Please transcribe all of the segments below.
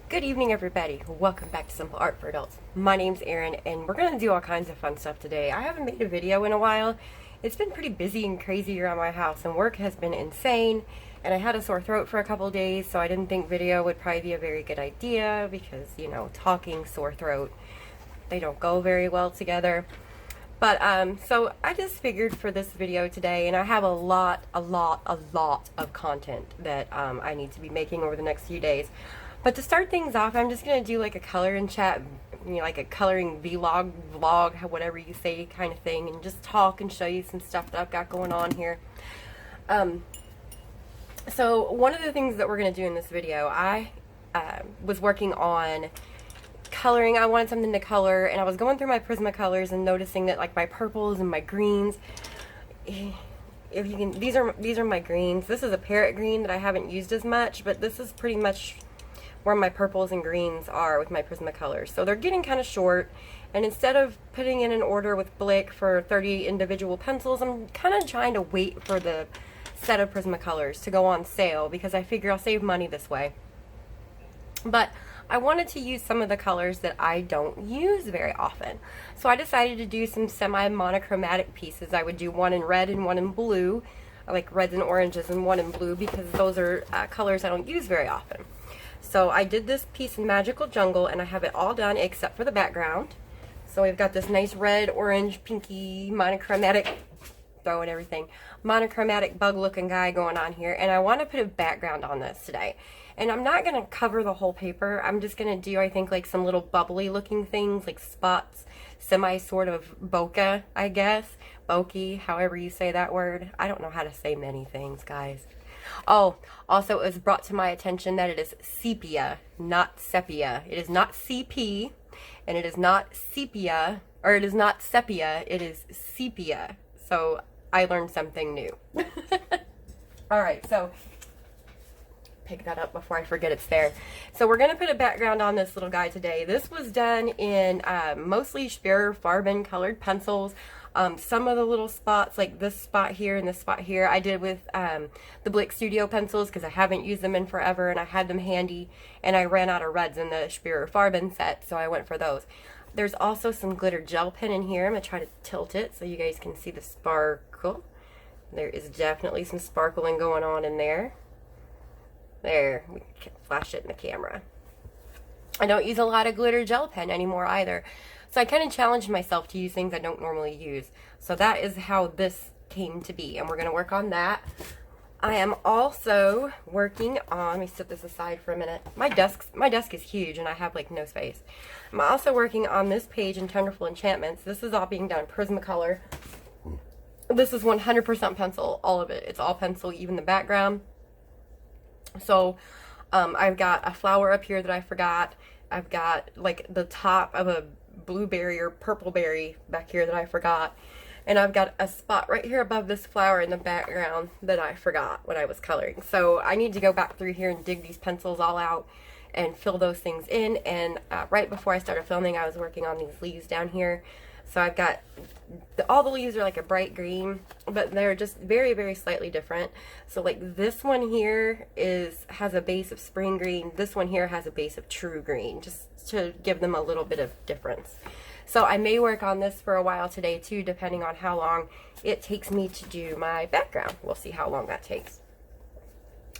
Good evening, everybody. Welcome back to Simple Art for Adults. My name's Erin, and we're going to do all kinds of fun stuff today. I haven't made a video in a while. It's been pretty busy and crazy around my house, and work has been insane, and I had a sore throat for a couple days, so I didn't think video would probably be a very good idea because, you know, talking, sore throat, they don't go very well together. But, so I just figured for this video today, and I have a lot of content that I need to be making over the next few days. But to start things off, I'm just going to do like a color and chat, you know, like a coloring vlog, whatever you say kind of thing, and just talk and show you some stuff that I've got going on here. So one of the things that we're going to do in this video, I was working on coloring. I wanted something to color, and I was going through my Prismacolors and noticing that like my purples and my greens, if you can, these are my greens. This is a parrot green that I haven't used as much, but this is pretty much where my purples and greens are with my Prismacolors. So they're getting kind of short, and instead of putting in an order with Blick for 30 individual pencils, I'm kind of trying to wait for the set of Prismacolors to go on sale because I figure I'll save money this way. But I wanted to use some of the colors that I don't use very often. So I decided to do some semi-monochromatic pieces. I would do one in red and one in blue. I like reds and oranges and one in blue because those are colors I don't use very often. So I did this piece in Magical Jungle, and I have it all done except for the background. So we've got this nice red, orange, pinky, monochromatic, throwing everything, monochromatic bug looking guy going on here, and I want to put a background on this today. And I'm not going to cover the whole paper. I'm just going to do, I think, like some little bubbly looking things, like spots, semi sort of bokeh, I guess. Bokeh, however you say that word. I don't know how to say many things, guys. Oh, also it was brought to my attention that it is sepia, not sepia. It is not CP, and it is not sepia, or it is not sepia, it is sepia. So I learned something new. Alright, so pick that up before I forget it's there. So we're going to put a background on this little guy today. This was done in mostly Speer Farben colored pencils. Some of the little spots, like this spot here and this spot here, I did with the Blick Studio pencils because I haven't used them in forever and I had them handy, and I ran out of reds in the Speer Farben set, so I went for those. There's also some glitter gel pen in here. I'm going to try to tilt it so you guys can see the sparkle. There is definitely some sparkling going on in there. There, we can flash it in the camera. I don't use a lot of glitter gel pen anymore either. So I kind of challenged myself to use things I don't normally use. So that is how this came to be, and we're going to work on that. I am also working on, let me set this aside for a minute. My desk is huge and I have like no space. I'm also working on this page in Tenderful Enchantments. This is all being done Prismacolor. This is 100% pencil, all of it. It's all pencil, even the background. So I've got a flower up here that I forgot. I've got like the top of a blueberry or purple berry back here that I forgot, and I've got a spot right here above this flower in the background that I forgot when I was coloring. So I need to go back through here and dig these pencils all out and fill those things in. And right before I started filming, I was working on these leaves down here. So I've got all the leaves are like a bright green, but they're just very slightly different. So like this one here has a base of spring green. This one here has a base of true green, just to give them a little bit of difference. So I may work on this for a while today too, depending on how long it takes me to do my background. We'll see how long that takes.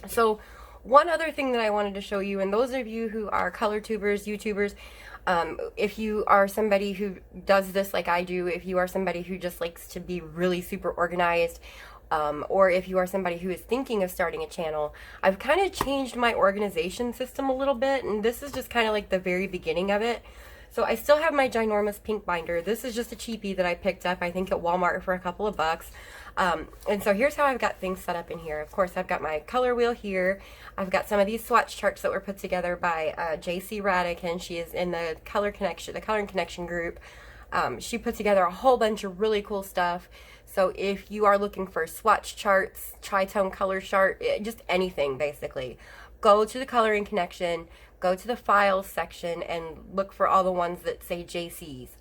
So one other thing that I wanted to show you, and those of you who are color tubers, YouTubers, if you are somebody who does this like I do, if you are somebody who just likes to be really super organized, or if you are somebody who is thinking of starting a channel, I've kind of changed my organization system a little bit, and this is just kind of like the very beginning of it. So I still have my ginormous pink binder. This is just a cheapie that I picked up, I think at Walmart for a couple of bucks. And so here's how I've got things set up in here. Of course, I've got my color wheel here. I've got some of these swatch charts that were put together by JC Radican. She is in the Coloring Connection group. She put together a whole bunch of really cool stuff. So if you are looking for swatch charts, tritone color chart, just anything basically, go to the Coloring Connection, go to the files section, and look for all the ones that say JC's.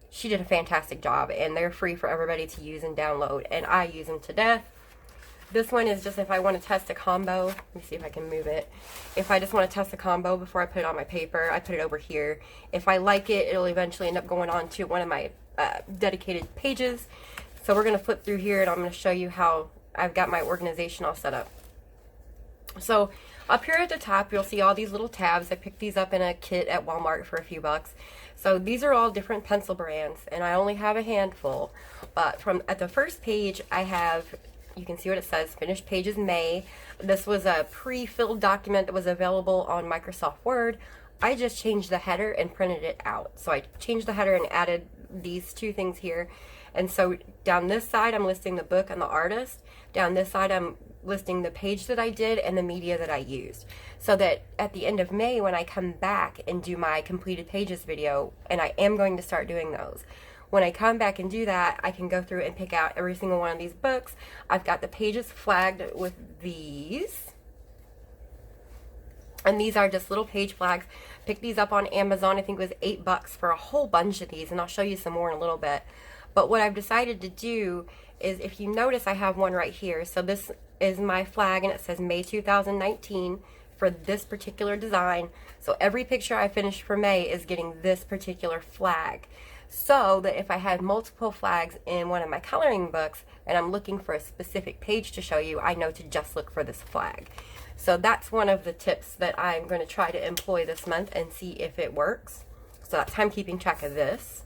She did a fantastic job, and they're free for everybody to use and download, and I use them to death. This one is just if I want to test a combo. Let me see if I can move it. If I just want to test a combo before I put it on my paper, I put it over here. If I like it, it'll eventually end up going on to one of my dedicated pages. So we're going to flip through here and I'm going to show you how I've got my organization all set up. So up here at the top, you'll see all these little tabs. I picked these up in a kit at Walmart for a few bucks. So these are all different pencil brands, and I only have a handful. But at the first page, I have, you can see what it says, finished pages May. This was a pre-filled document that was available on Microsoft Word. I just changed the header and printed it out. So I changed the header and added these two things here. And so down this side, I'm listing the book and the artist. Down this side, I'm listing the page that I did and the media that I used. So that at the end of May, when I come back and do my completed pages video, and I am going to start doing those, when I come back and do that, I can go through and pick out every single one of these books. I've got the pages flagged with these. And these are just little page flags. Picked these up on Amazon. I think it was $8 for a whole bunch of these, and I'll show you some more in a little bit. But what I've decided to do is, if you notice, I have one right here. So this is my flag, and it says May 2019 for this particular design. So every picture I finish for May is getting this particular flag. So that if I had multiple flags in one of my coloring books and I'm looking for a specific page to show you, I know to just look for this flag. So that's one of the tips that I'm going to try to employ this month and see if it works. So that's how I'm keeping track of this.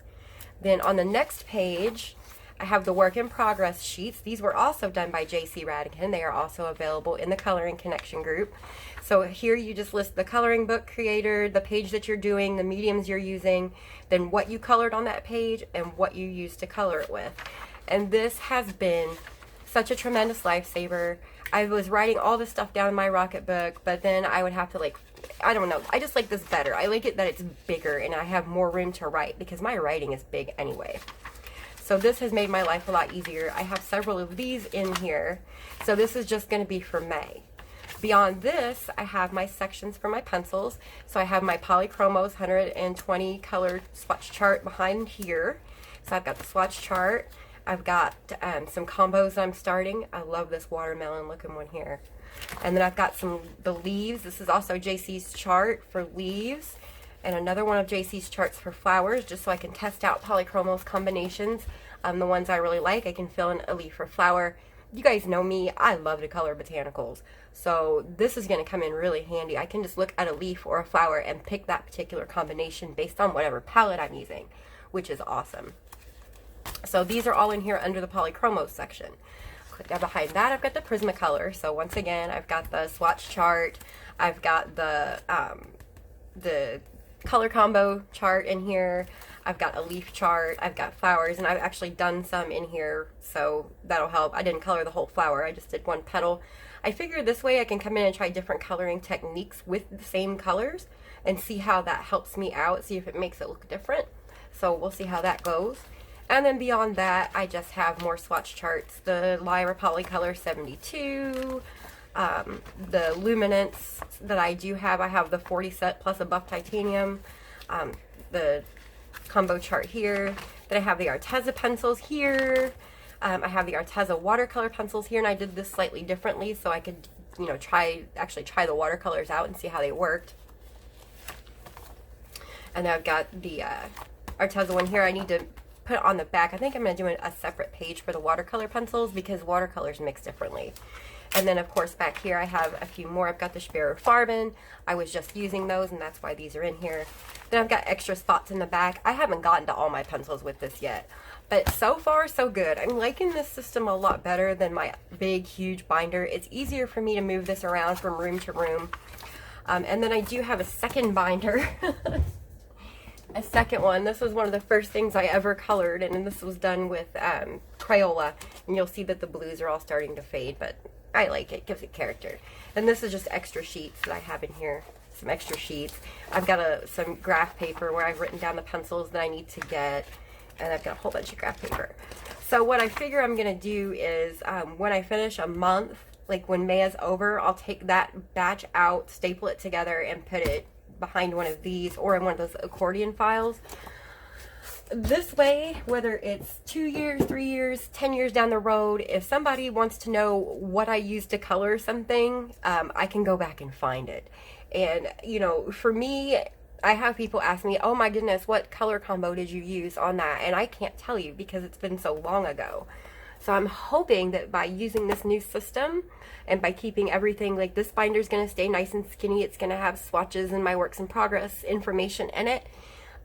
Then on the next page, I have the work in progress sheets. These were also done by JC Radican. They are also available in the Coloring Connection group. So here you just list the coloring book creator, the page that you're doing, the mediums you're using, then what you colored on that page and what you used to color it with. And this has been such a tremendous lifesaver. I was writing all this stuff down in my Rocket book, but then I would have to, I don't know, I just like this better. I like it that it's bigger and I have more room to write because my writing is big anyway. So this has made my life a lot easier. I have several of these in here. So this is just going to be for May. Beyond this, I have my sections for my pencils. So I have my Polychromos 120 color swatch chart behind here. So I've got the swatch chart. I've got some combos I'm starting. I love this watermelon looking one here. And then I've got the leaves. This is also JC's chart for leaves. And another one of JC's charts for flowers, just so I can test out Polychromos combinations. The ones I really like, I can fill in a leaf or flower. You guys know me, I love to color botanicals. So this is going to come in really handy. I can just look at a leaf or a flower and pick that particular combination based on whatever palette I'm using, which is awesome. So these are all in here under the Polychromos section. Click down behind that, I've got the Prismacolor. So once again, I've got the swatch chart. I've got the color combo chart in here. I've got a leaf chart. I've got flowers, and I've actually done some in here, so that'll help. I didn't color the whole flower. I just did one petal. I figured this way I can come in and try different coloring techniques with the same colors and see how that helps me out, see if it makes it look different. So we'll see how that goes. And then beyond that, I just have more swatch charts. The Lyra Polycolor 72, the Luminance that I do have. I have the 40 set plus a buff titanium, the combo chart here. Then I have the Arteza pencils here. I have the Arteza watercolor pencils here, and I did this slightly differently so I could, you know, actually try the watercolors out and see how they worked. And I've got the Arteza one here. I need to put it on the back. I think I'm going to do a separate page for the watercolor pencils because watercolors mix differently. And then of course back here I have a few more. I've got the Sparrow Farben. I was just using those and that's why these are in here. Then I've got extra spots in the back. I haven't gotten to all my pencils with this yet, but so far so good. I'm liking this system a lot better than my big huge binder. It's easier for me to move this around from room to room. And then I do have a second binder. A second one. This was one of the first things I ever colored, and this was done with Crayola, and you'll see that the blues are all starting to fade, but I like it. Gives it character. And this is just extra sheets that I have in here. Some extra sheets. I've got some graph paper where I've written down the pencils that I need to get, and I've got a whole bunch of graph paper. So what I figure I'm going to do is when I finish a month, like when May is over, I'll take that batch out, staple it together, and put it behind one of these or in one of those accordion files. this way, whether it's 2 years, 3 years, 10 years down the road, if somebody wants to know what I used to color something, I can go back and find it. And, you know, for me, I have people ask me, oh my goodness, what color combo did you use on that? And I can't tell you because it's been so long ago. So I'm hoping that by using this new system and by keeping everything, like this binder is going to stay nice and skinny. It's going to have swatches and my works in progress information in it.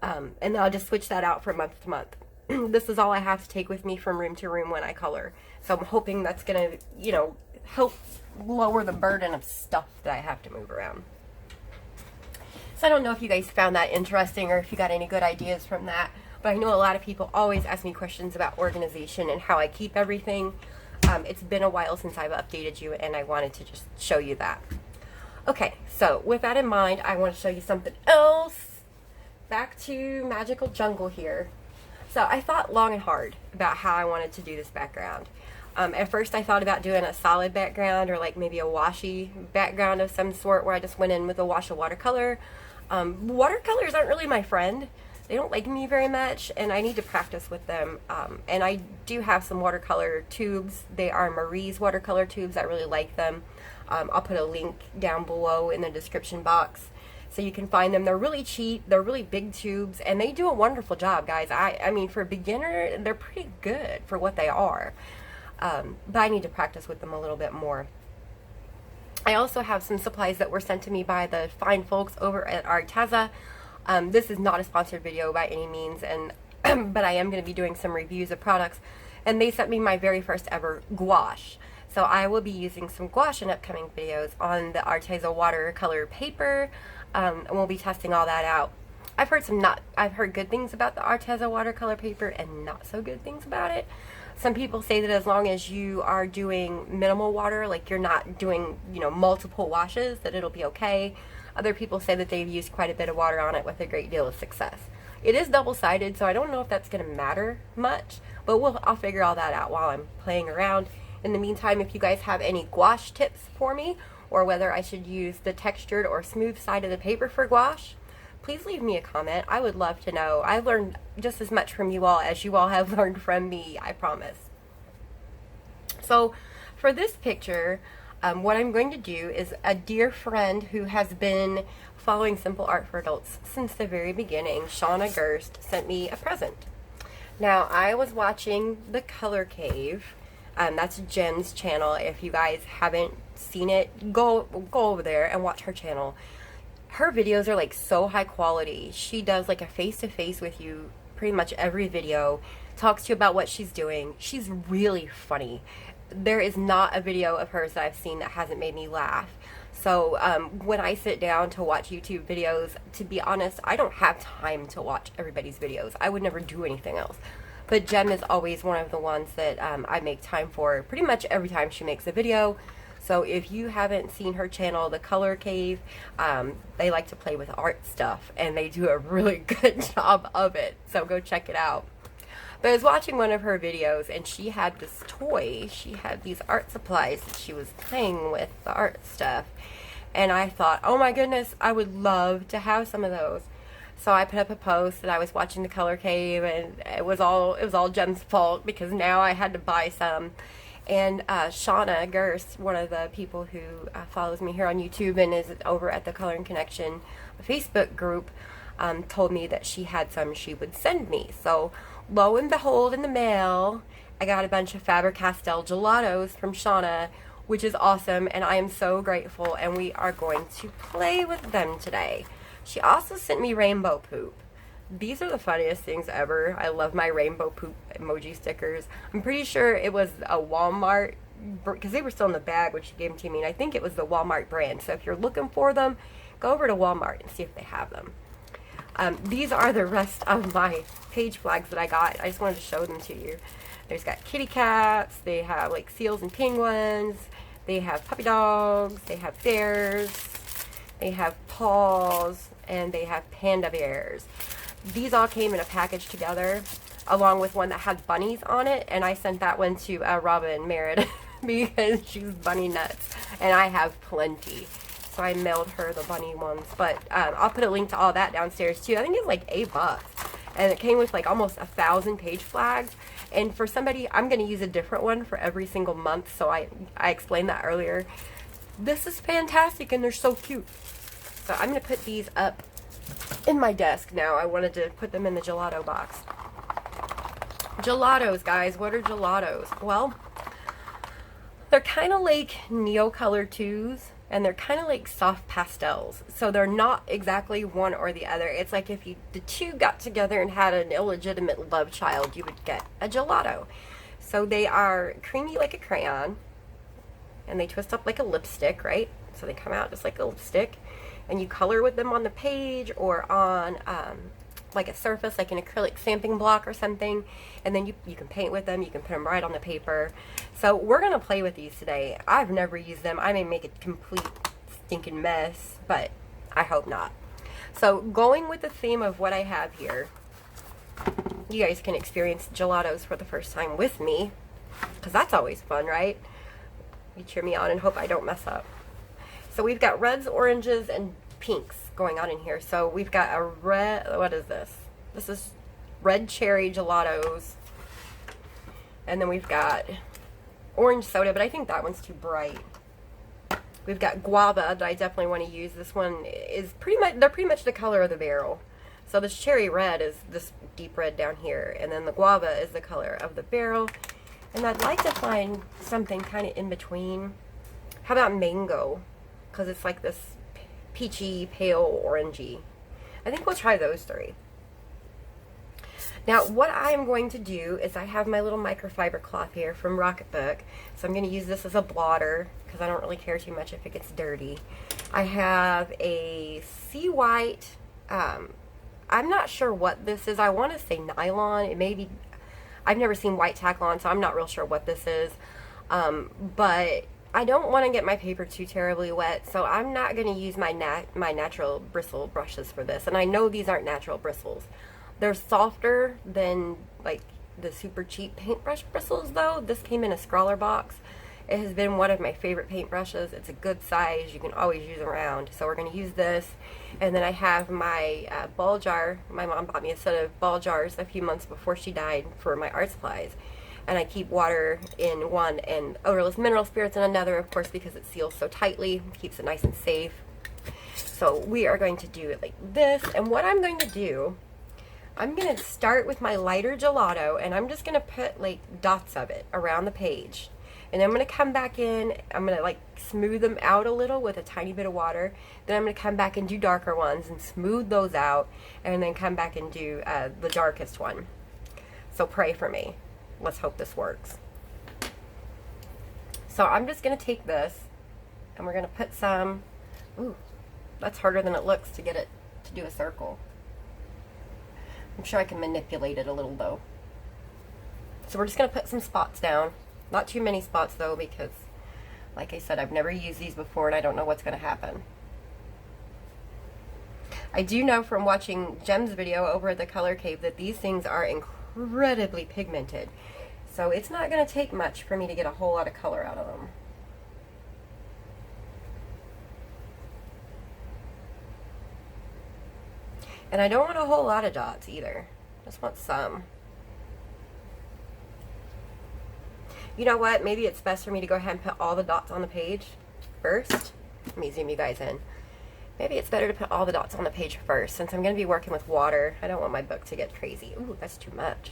And I'll just switch that out from month to month. This is all I have to take with me from room to room when I color. So I'm hoping that's going to, you know, help lower the burden of stuff that I have to move around. So I don't know if you guys found that interesting or if you got any good ideas from that. But I know a lot of people always ask me questions about organization and how I keep everything. It's been a while since I've updated you, and I wanted to just show you that. Okay, so with that in mind, I want to show you something else. Back to Magical Jungle here. So I thought long and hard about how I wanted to do this background. At first I thought about doing a solid background or like maybe a washy background of some sort where I just went in with a wash of watercolor. Watercolors aren't really my friend. They don't like me very much, and I need to practice with them. And I do have some watercolor tubes. They are Marie's watercolor tubes. I really like them. I'll put a link down below in the description box so you can find them. They're really cheap. They're really big tubes, and they do a wonderful job, guys. I mean, for a beginner, they're pretty good for what they are. But I need to practice with them a little bit more. I also have some supplies that were sent to me by the fine folks over at Arteza. This is not a sponsored video by any means, and but I am going to be doing some reviews of products, and they sent me my very first ever gouache. So I will be using some gouache in upcoming videos on the Arteza watercolor paper, and we'll be testing all that out. I've heard good things about the Arteza watercolor paper and not so good things about it. Some people say that as long as you are doing minimal water, like you're not doing, you know, multiple washes, that it'll be okay. Other people say that they've used quite a bit of water on it with a great deal of success. It is double-sided, so I don't know if that's going to matter much, but I'll figure all that out while I'm playing around. In the meantime, if you guys have any gouache tips for me, or whether I should use the textured or smooth side of the paper for gouache, please leave me a comment. I would love to know. I've learned just as much from you all as you all have learned from me, I promise. So, for this picture, what I'm going to do is a dear friend who has been following Simple Art for Adults since the very beginning, Shauna Gerst, sent me a present. Now, I was watching The Color Cave. That's Jem's channel. If you guys haven't seen it, go over there and watch her channel. Her videos are like so high quality. She does like a face-to-face with you pretty much every video, talks to you about what she's doing. She's really funny. There is not a video of hers that I've seen that hasn't made me laugh. So when I sit down to watch YouTube videos, to be honest, I don't have time to watch everybody's videos. I would never do anything else. But Jem is always one of the ones that I make time for pretty much every time she makes a video. So if you haven't seen her channel, The Color Cave, they like to play with art stuff, and they do a really good job of it. So go check it out. But I was watching one of her videos, and she had this toy. She had these art supplies that she was playing with, the art stuff. And I thought, oh my goodness, I would love to have some of those. So I put up a post that I was watching The Color Cave, and it was all Jem's fault because now I had to buy some. And Shauna Gerst, one of the people who follows me here on YouTube and is over at the Coloring Connection Facebook group, told me that she had some she would send me. So lo and behold, in the mail, I got a bunch of Faber-Castell gelatos from Shauna, which is awesome, and I am so grateful, and we are going to play with them today. She also sent me rainbow poop. These are the funniest things ever. I love my rainbow poop emoji stickers. I'm pretty sure it was a Walmart, because they were still in the bag when she gave them to me, and I think it was the Walmart brand. So if you're looking for them, go over to Walmart and see if they have them. These are the rest of my page flags that I got. I just wanted to show them to you. There's got kitty cats, they have like seals and penguins, they have puppy dogs, they have bears, they have paws, and they have panda bears. These all came in a package together, along with one that had bunnies on it, and I sent that one to Robin Merritt because she's bunny nuts, and I have plenty. So I mailed her the bunny ones, but I'll put a link to all that downstairs too. I think it's like $8. and it came with like almost 1,000 page flags. And for somebody, I'm going to use a different one for every single month, so I explained that earlier. This is fantastic, and they're so cute. So I'm going to put these up in my desk now. I wanted to put them in the gelato box. Gelatos, guys. What are gelatos? Well, they're kind of like Neocolor 2s, and they're kind of like soft pastels. So they're not exactly one or the other. It's like if the two got together and had an illegitimate love child, you would get a gelato. So they are creamy like a crayon, and they twist up like a lipstick, right? So they come out just like a lipstick, and you color with them on the page or on like a surface, like an acrylic stamping block or something, and then you can paint with them. You can put them right on the paper. So we're gonna play with these today. I've never used them. I may make a complete stinking mess, but I hope not. So going with the theme of what I have here, you guys can experience gelatos for the first time with me, because that's always fun, right? You cheer me on and hope I don't mess up. So we've got reds, oranges, and pinks going on in here. So we've got a red, what is this? This is red cherry gelatos. And then we've got orange soda, but I think that one's too bright. We've got guava that I definitely want to use. This one is they're pretty much the color of the barrel. So this cherry red is this deep red down here, and then the guava is the color of the barrel. And I'd like to find something kind of in between. How about mango? Because it's like this peachy, pale, orangey. I think we'll try those three. Now, what I am going to do is I have my little microfiber cloth here from Rocketbook. So I'm going to use this as a blotter because I don't really care too much if it gets dirty. I have a sea white, I'm not sure what this is. I want to say nylon. It may be, I've never seen white tackle on, so I'm not real sure what this is. But I don't want to get my paper too terribly wet, so I'm not going to use my natural bristle brushes for this. And I know these aren't natural bristles. They're softer than like the super cheap paintbrush bristles though. This came in a scrawler box. It has been one of my favorite paintbrushes. It's a good size. You can always use around. So we're going to use this. And then I have my ball jar. My mom bought me a set of ball jars a few months before she died for my art supplies. And I keep water in one and odorless mineral spirits in another, of course, because it seals so tightly, keeps it nice and safe. So we are going to do it like this. And what I'm going to do, I'm going to start with my lighter gelato, and I'm just going to put like dots of it around the page. And then I'm going to come back in, I'm going to like smooth them out a little with a tiny bit of water. Then I'm going to come back and do darker ones and smooth those out, and then come back and do the darkest one. So pray for me. Let's hope this works. So I'm just going to take this, and we're going to put some, ooh, that's harder than it looks to get it to do a circle. I'm sure I can manipulate it a little though. So we're just going to put some spots down. Not too many spots though, because like I said, I've never used these before and I don't know what's going to happen. I do know from watching Jem's video over at the Color Cave that these things are incredibly pigmented. So it's not going to take much for me to get a whole lot of color out of them. And I don't want a whole lot of dots either. Just want some. You know what? Maybe it's best for me to go ahead and put all the dots on the page first. Let me zoom you guys in. Maybe it's better to put all the dots on the page first, since I'm going to be working with water. I don't want my book to get crazy. Ooh, that's too much.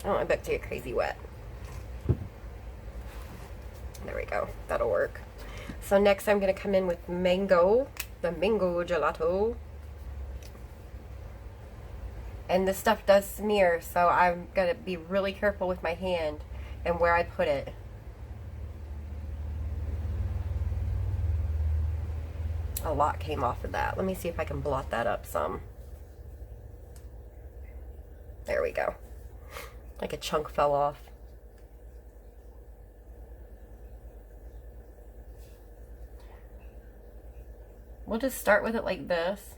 I don't want my book to get crazy wet. There we go. That'll work. So next I'm going to come in with mango, the mango gelato. And this stuff does smear, so I'm going to be really careful with my hand and where I put it. A lot came off of that. Let me see if I can blot that up some. There we go. Like a chunk fell off. We'll just start with it like this.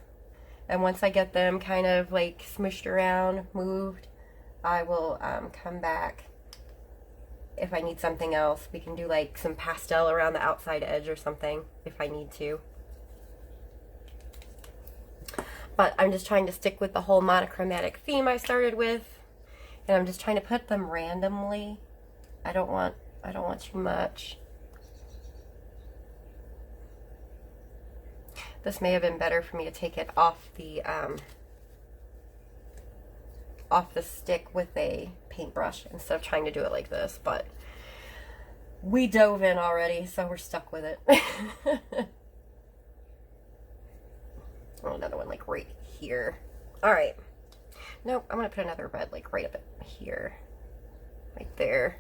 And once I get them kind of like smushed around, moved, I will come back. If I need something else, we can do like some pastel around the outside edge or something if I need to. But I'm just trying to stick with the whole monochromatic theme I started with. And I'm just trying to put them randomly. I don't want too much. This may have been better for me to take it off the stick with a paintbrush instead of trying to do it like this, but we dove in already, so we're stuck with it. Oh, another one like right here. All right. Nope, I'm gonna put another red like right up here, right there.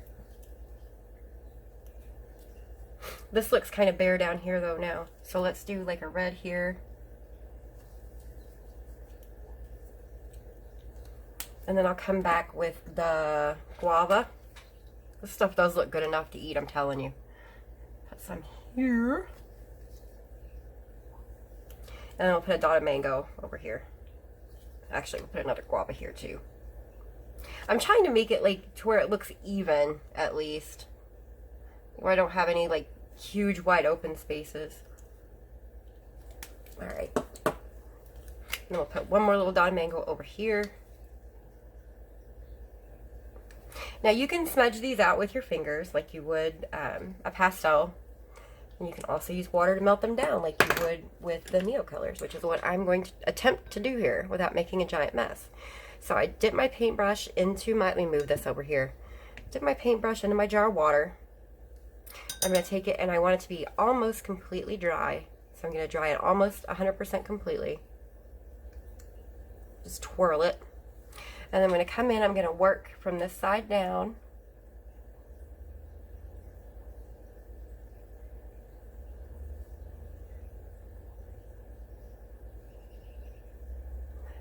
This looks kind of bare down here though now, so let's do like a red here. And then I'll come back with the guava. This stuff does look good enough to eat, I'm telling you. Put some here. And then I'll put a dot of mango over here. Actually, we'll put another guava here too. I'm trying to make it like to where it looks even, at least. Where I don't have any like huge wide open spaces. Alright. Then we'll put one more little dot of mango over here. Now you can smudge these out with your fingers like you would a pastel. And you can also use water to melt them down like you would with the Neo colors, which is what I'm going to attempt to do here without making a giant mess. So I dip my paintbrush into my, let me move this over here. Dip my paintbrush into my jar of water. I'm going to take it and I want it to be almost completely dry. So I'm going to dry it almost 100% completely. Just twirl it. And then I'm going to come in, I'm going to work from this side down.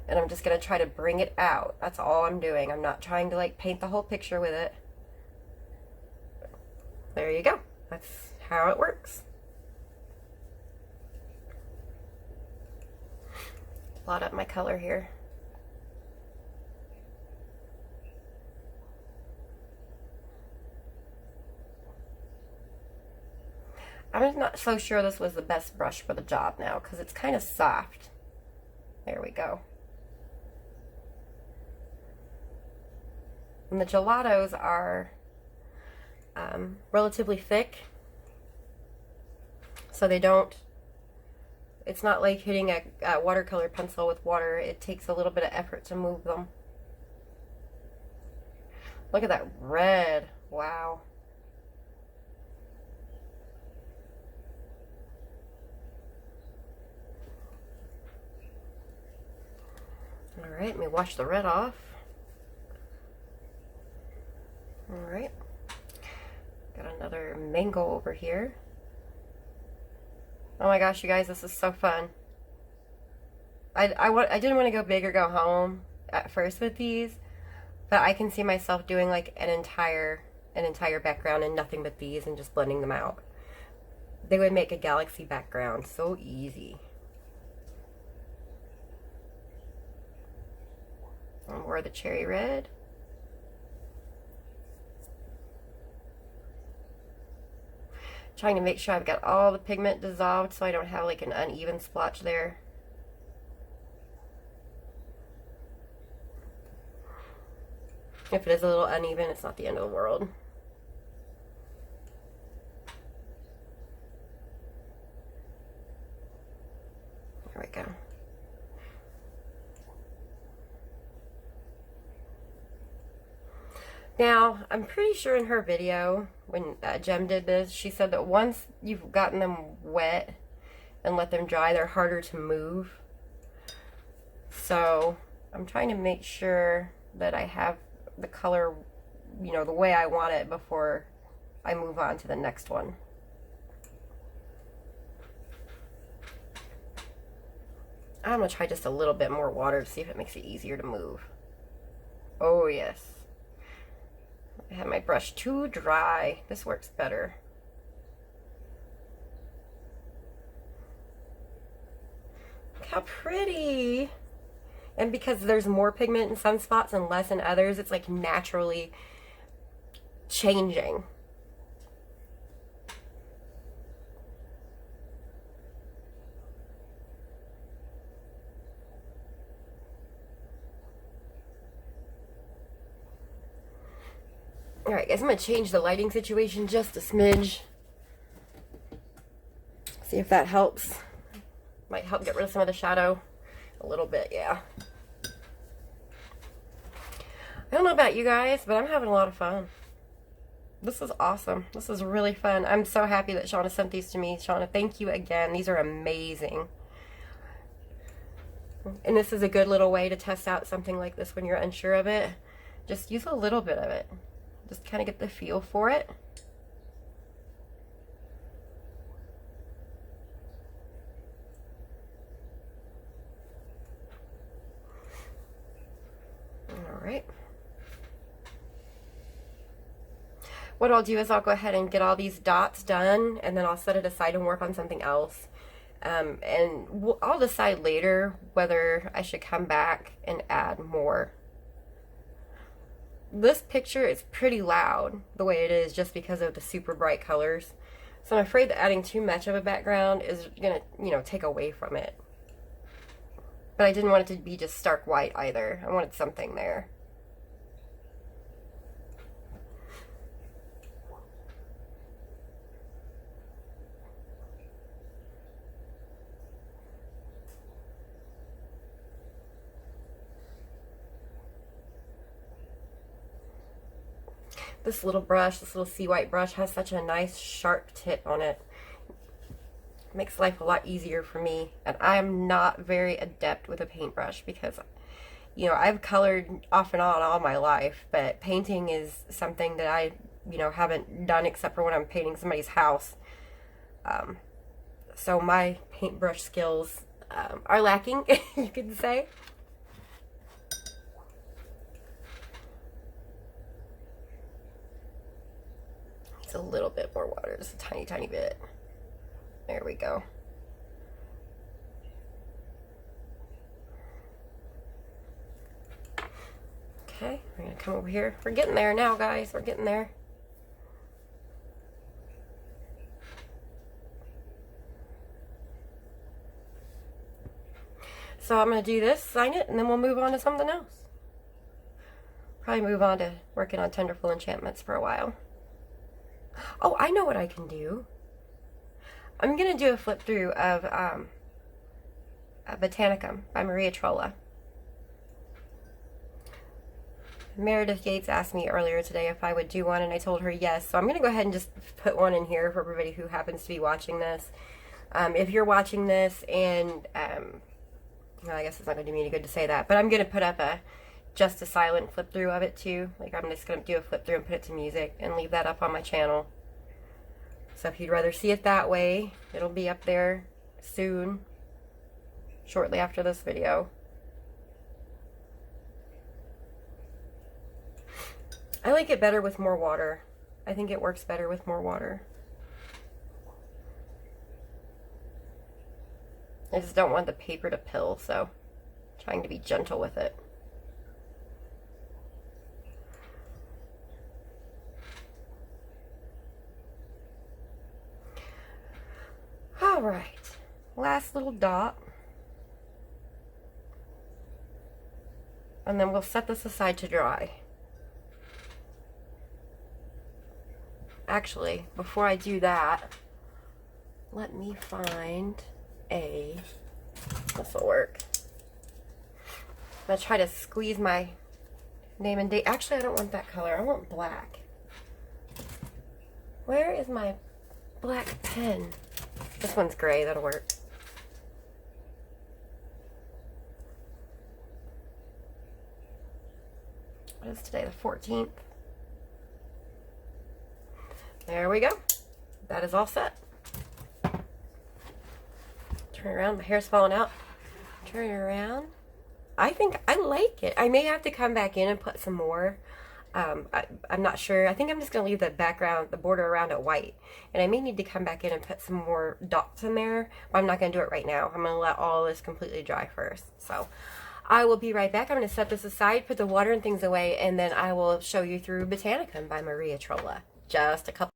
And I'm just going to try to bring it out. That's all I'm doing. I'm not trying to like paint the whole picture with it. There you go. That's how it works. Blot up my color here. I'm not so sure this was the best brush for the job now because it's kind of soft. There we go. And the gelatos are relatively thick, so they don't, it's not like hitting a watercolor pencil with water. It takes a little bit of effort to move them. Look at that red. Wow. Alright, let me wash the red off. Alright. Got another mango over here. Oh my gosh, you guys, this is so fun. I didn't want to go big or go home at first with these, but I can see myself doing like an entire background and nothing but these and just blending them out. They would make a galaxy background so easy. And more of the cherry red. Trying to make sure I've got all the pigment dissolved so I don't have like an uneven splotch there. If it is a little uneven, it's not the end of the world. There we go. Now, I'm pretty sure in her video, when Jem did this, she said that once you've gotten them wet and let them dry, they're harder to move. So, I'm trying to make sure that I have the color, you know, the way I want it before I move on to the next one. I'm going to try just a little bit more water to see if it makes it easier to move. Oh, yes. I have my brush too dry. This works better. Look how pretty. And because there's more pigment in some spots and less in others, it's like naturally changing. Alright guys, I'm going to change the lighting situation just a smidge. See if that helps. Might help get rid of some of the shadow. A little bit, yeah. I don't know about you guys, but I'm having a lot of fun. This is awesome. This is really fun. I'm so happy that Shauna sent these to me. Shauna, thank you again. These are amazing. And this is a good little way to test out something like this when you're unsure of it. Just use a little bit of it. Just kind of get the feel for it. All right. What I'll do is I'll go ahead and get all these dots done, and then I'll set it aside and work on something else. I'll decide later whether I should come back and add more. This picture is pretty loud the way it is just because of the super bright colors. So I'm afraid that adding too much of a background is going to, take away from it. But I didn't want it to be just stark white either. I wanted something there. This little brush, this little sea white brush, has such a nice sharp tip on it. It makes life a lot easier for me. And I am not very adept with a paintbrush because, I've colored off and on all my life, but painting is something that I, haven't done except for when I'm painting somebody's house. So my paintbrush skills are lacking, you could say. A little bit more water, just a tiny, tiny bit. There we go. Okay, we're gonna come over here. We're getting there now, guys. We're getting there. So I'm gonna do this, sign it, and then we'll move on to something else. Probably move on to working on Tenderful Enchantments for a while. Oh, I know what I can do. I'm going to do a flip through of Botanica by Maria Trolla. Meredith Yates asked me earlier today if I would do one, and I told her yes. So I'm going to go ahead and just put one in here for everybody who happens to be watching this. If you're watching this and, well, I guess it's not going to do me any good to say that, but I'm going to put up just a silent flip through of it too. Like, I'm just going to do a flip through and put it to music and leave that up on my channel. So if you'd rather see it that way, it'll be up there soon, shortly after this video. I like it better with more water. I think it works better with more water. I just don't want the paper to pill, so I'm trying to be gentle with it. Alright, last little dot. And then we'll set this aside to dry. Actually, before I do that, let me find this will work. I'm going to try to squeeze my name and date. Actually, I don't want that color. I want black. Where is my black pen? This one's gray. That'll work. What is today? The 14th. There we go. That is all set. Turn around. My hair's falling out. Turn it around. I think I like it. I may have to come back in and put some more. I'm not sure. I think I'm just going to leave the background, the border around it white. And I may need to come back in and put some more dots in there. But I'm not going to do it right now. I'm going to let all this completely dry first. So I will be right back. I'm going to set this aside, put the water and things away, and then I will show you through Botanica by Maria Trolla. Just a couple.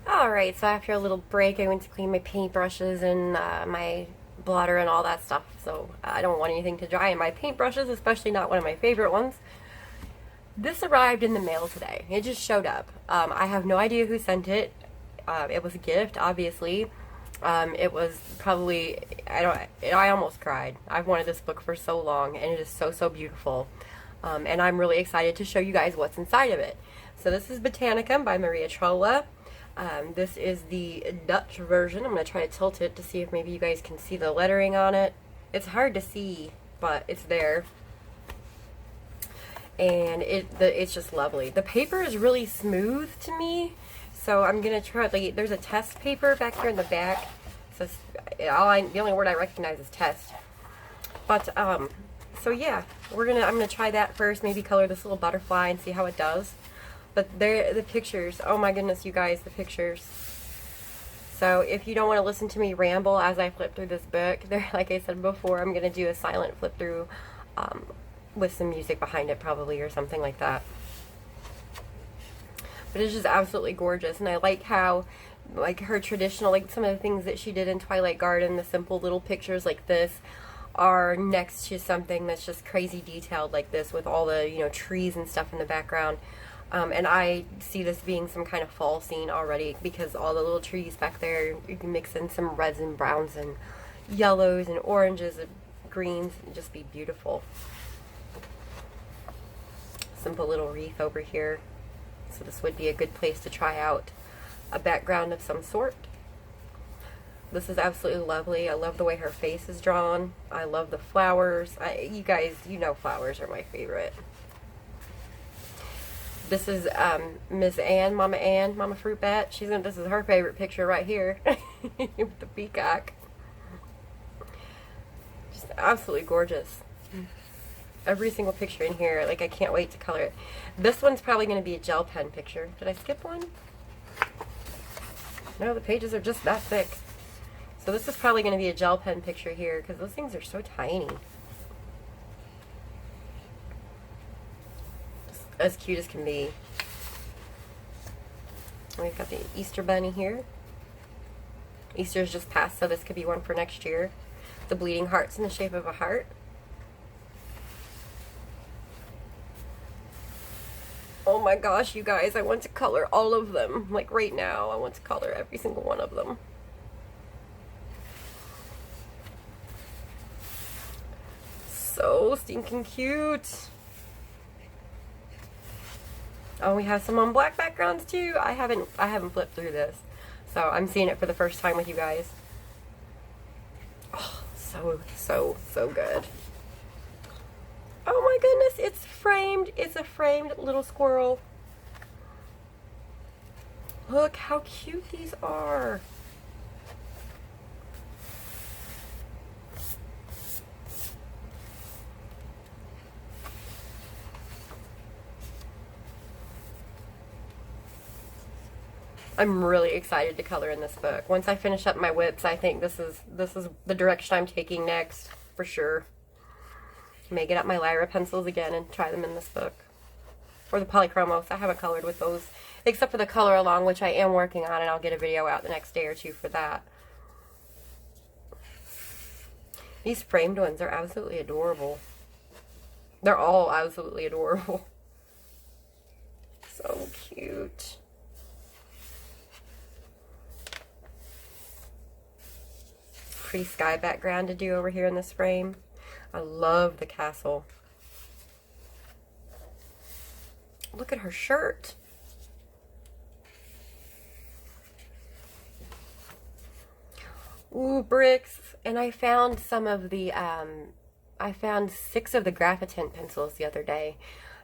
Alright, so after a little break, I went to clean my paintbrushes and my blotter and all that stuff. So I don't want anything to dry in my paintbrushes, especially not one of my favorite ones. This arrived in the mail today. It just showed up. I have no idea who sent it. It was a gift, obviously. It was probably, I almost cried. I've wanted this book for so long, and it is so, so beautiful. And I'm really excited to show you guys what's inside of it. So this is Botanica by Maria Trolla. This is the Dutch version. I'm going to try to tilt it to see if maybe you guys can see the lettering on it. It's hard to see, but it's there. And it's just lovely. The paper is really smooth to me, so I'm gonna try. Like, there's a test paper back here in the back. So the only word I recognize is test. But so yeah, I'm gonna try that first. Maybe color this little butterfly and see how it does. But the pictures. Oh my goodness, you guys, the pictures. So if you don't want to listen to me ramble as I flip through this book, like I said before, I'm gonna do a silent flip through. With some music behind it probably, or something like that. But it's just absolutely gorgeous, and I like how, like, her traditional, like some of the things that she did in Twilight Garden, the simple little pictures like this are next to something that's just crazy detailed like this, with all the, you know, trees and stuff in the background. And I see this being some kind of fall scene already, because all the little trees back there, you can mix in some reds and browns and yellows and oranges and greens and just be beautiful. Simple little wreath over here. So this would be a good place to try out a background of some sort. This is absolutely lovely. I love the way her face is drawn. I love the flowers. You guys, you know flowers are my favorite. This is Miss Ann, Mama Fruit Bat. This is her favorite picture right here with the peacock. Just absolutely gorgeous. Every single picture in here, like, I can't wait to color it. This one's probably going to be a gel pen picture. Did I skip one? No, the pages are just that thick. So this is probably going to be a gel pen picture here, because those things are so tiny. Just as cute as can be. And we've got the Easter bunny here. Easter's just passed, so this could be one for next year. The bleeding heart's in the shape of a heart. Oh my gosh, you guys, I want to color all of them. Like, right now, I want to color every single one of them. So stinking cute. Oh, we have some on black backgrounds too. I haven't flipped through this, so I'm seeing it for the first time with you guys. Oh, so good. Oh my goodness, it's framed. It's a framed little squirrel. Look how cute these are. I'm really excited to color in this book. Once I finish up my whips, I think this is the direction I'm taking next, for sure. I may get out my Lyra pencils again and try them in this book. Or the Polychromos. I haven't colored with those, except for the color along, which I am working on, and I'll get a video out the next day or two for that. These framed ones are absolutely adorable. They're all absolutely adorable. So cute. Pretty sky background to do over here in this frame. I love the castle. Look at her shirt. Ooh, bricks. And I found some of the, I found 6 of the Graphitin pencils the other day.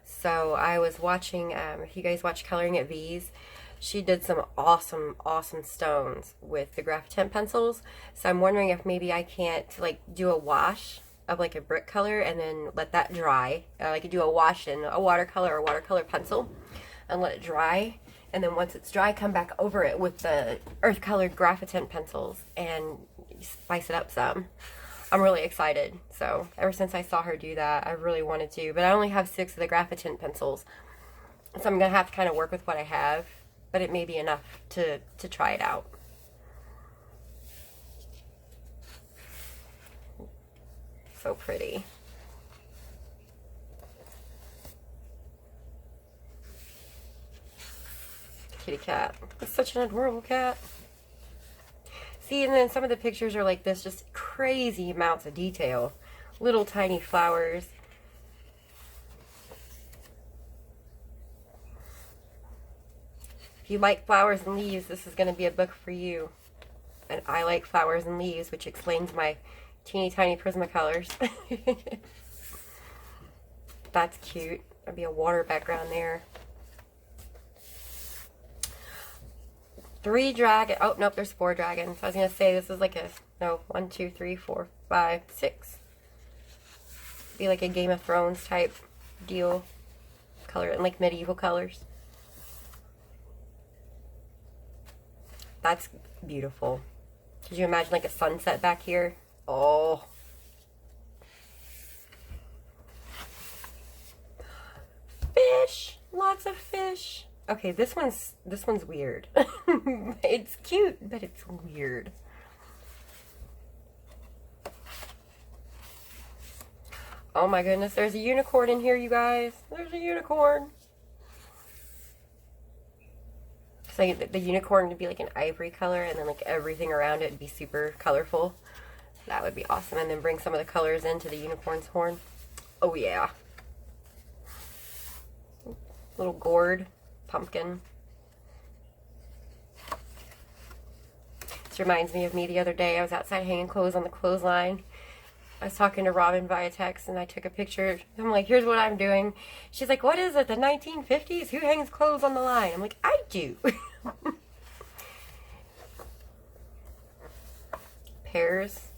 So I was watching, if you guys watch Coloring at V's, she did some awesome stones with the Graphitin pencils. So I'm wondering if maybe I can't, like, do a wash of, like, a brick color and then let that dry. I could do a wash in a watercolor or watercolor pencil and let it dry. And then once it's dry, come back over it with the earth colored Graphitin pencils and spice it up some. I'm really excited. So ever since I saw her do that, I really wanted to. But I only have 6 of the Graphitin pencils. So I'm going to have to kind of work with what I have. But it may be enough to try it out. So pretty. kitty cat. It's such an adorable cat. See, and then some of the pictures are like this, just crazy amounts of detail. Little tiny flowers. If you like flowers and leaves, this is going to be a book for you. And I like flowers and leaves, which explains my teeny tiny Prismacolors. That's cute. There'll be a water background there. 3 dragons. Oh, nope, there's 4 dragons. I was going to say this is like a, no, 1, 2, 3, 4, 5, 6. Be like a Game of Thrones type deal. Color in like medieval colors. That's beautiful. Could you imagine like a sunset back here? Oh. Fish! Lots of fish. Okay, this one's weird. It's cute, but it's weird. Oh my goodness, there's a unicorn in here, you guys. There's a unicorn. So the unicorn would be like an ivory color, and then like everything around it would be super colorful. That would be awesome. And then bring some of the colors into the unicorn's horn. Oh yeah. Little gourd pumpkin. This reminds me of me the other day. I was outside hanging clothes on the clothesline. I was talking to Robin via text, and I took a picture. I'm like, here's what I'm doing. She's like, what is it, the 1950s? Who hangs clothes on the line? I'm like, I do. Pears.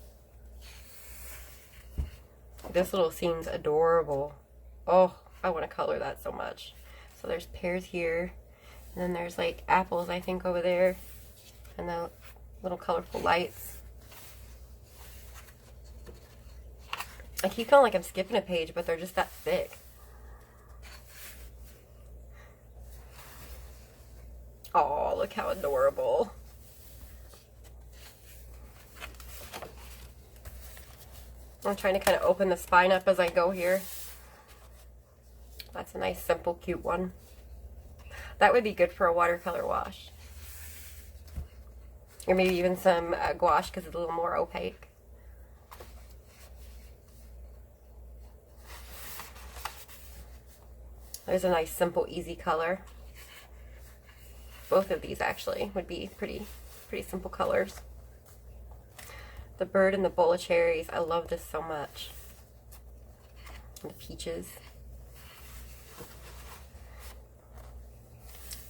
This little scene's adorable. Oh, I want to color that so much. So there's pears here. And then there's like apples, I think, over there. And the little colorful lights. I keep feeling like I'm skipping a page, but they're just that thick. Oh, look how adorable. I'm trying to kind of open the spine up as I go here. That's a nice, simple, cute one. That would be good for a watercolor wash. Or maybe even some gouache because it's a little more opaque. There's a nice, simple, easy color. Both of these actually would be pretty simple colors. The bird and the bowl of cherries. I love this so much. And the peaches.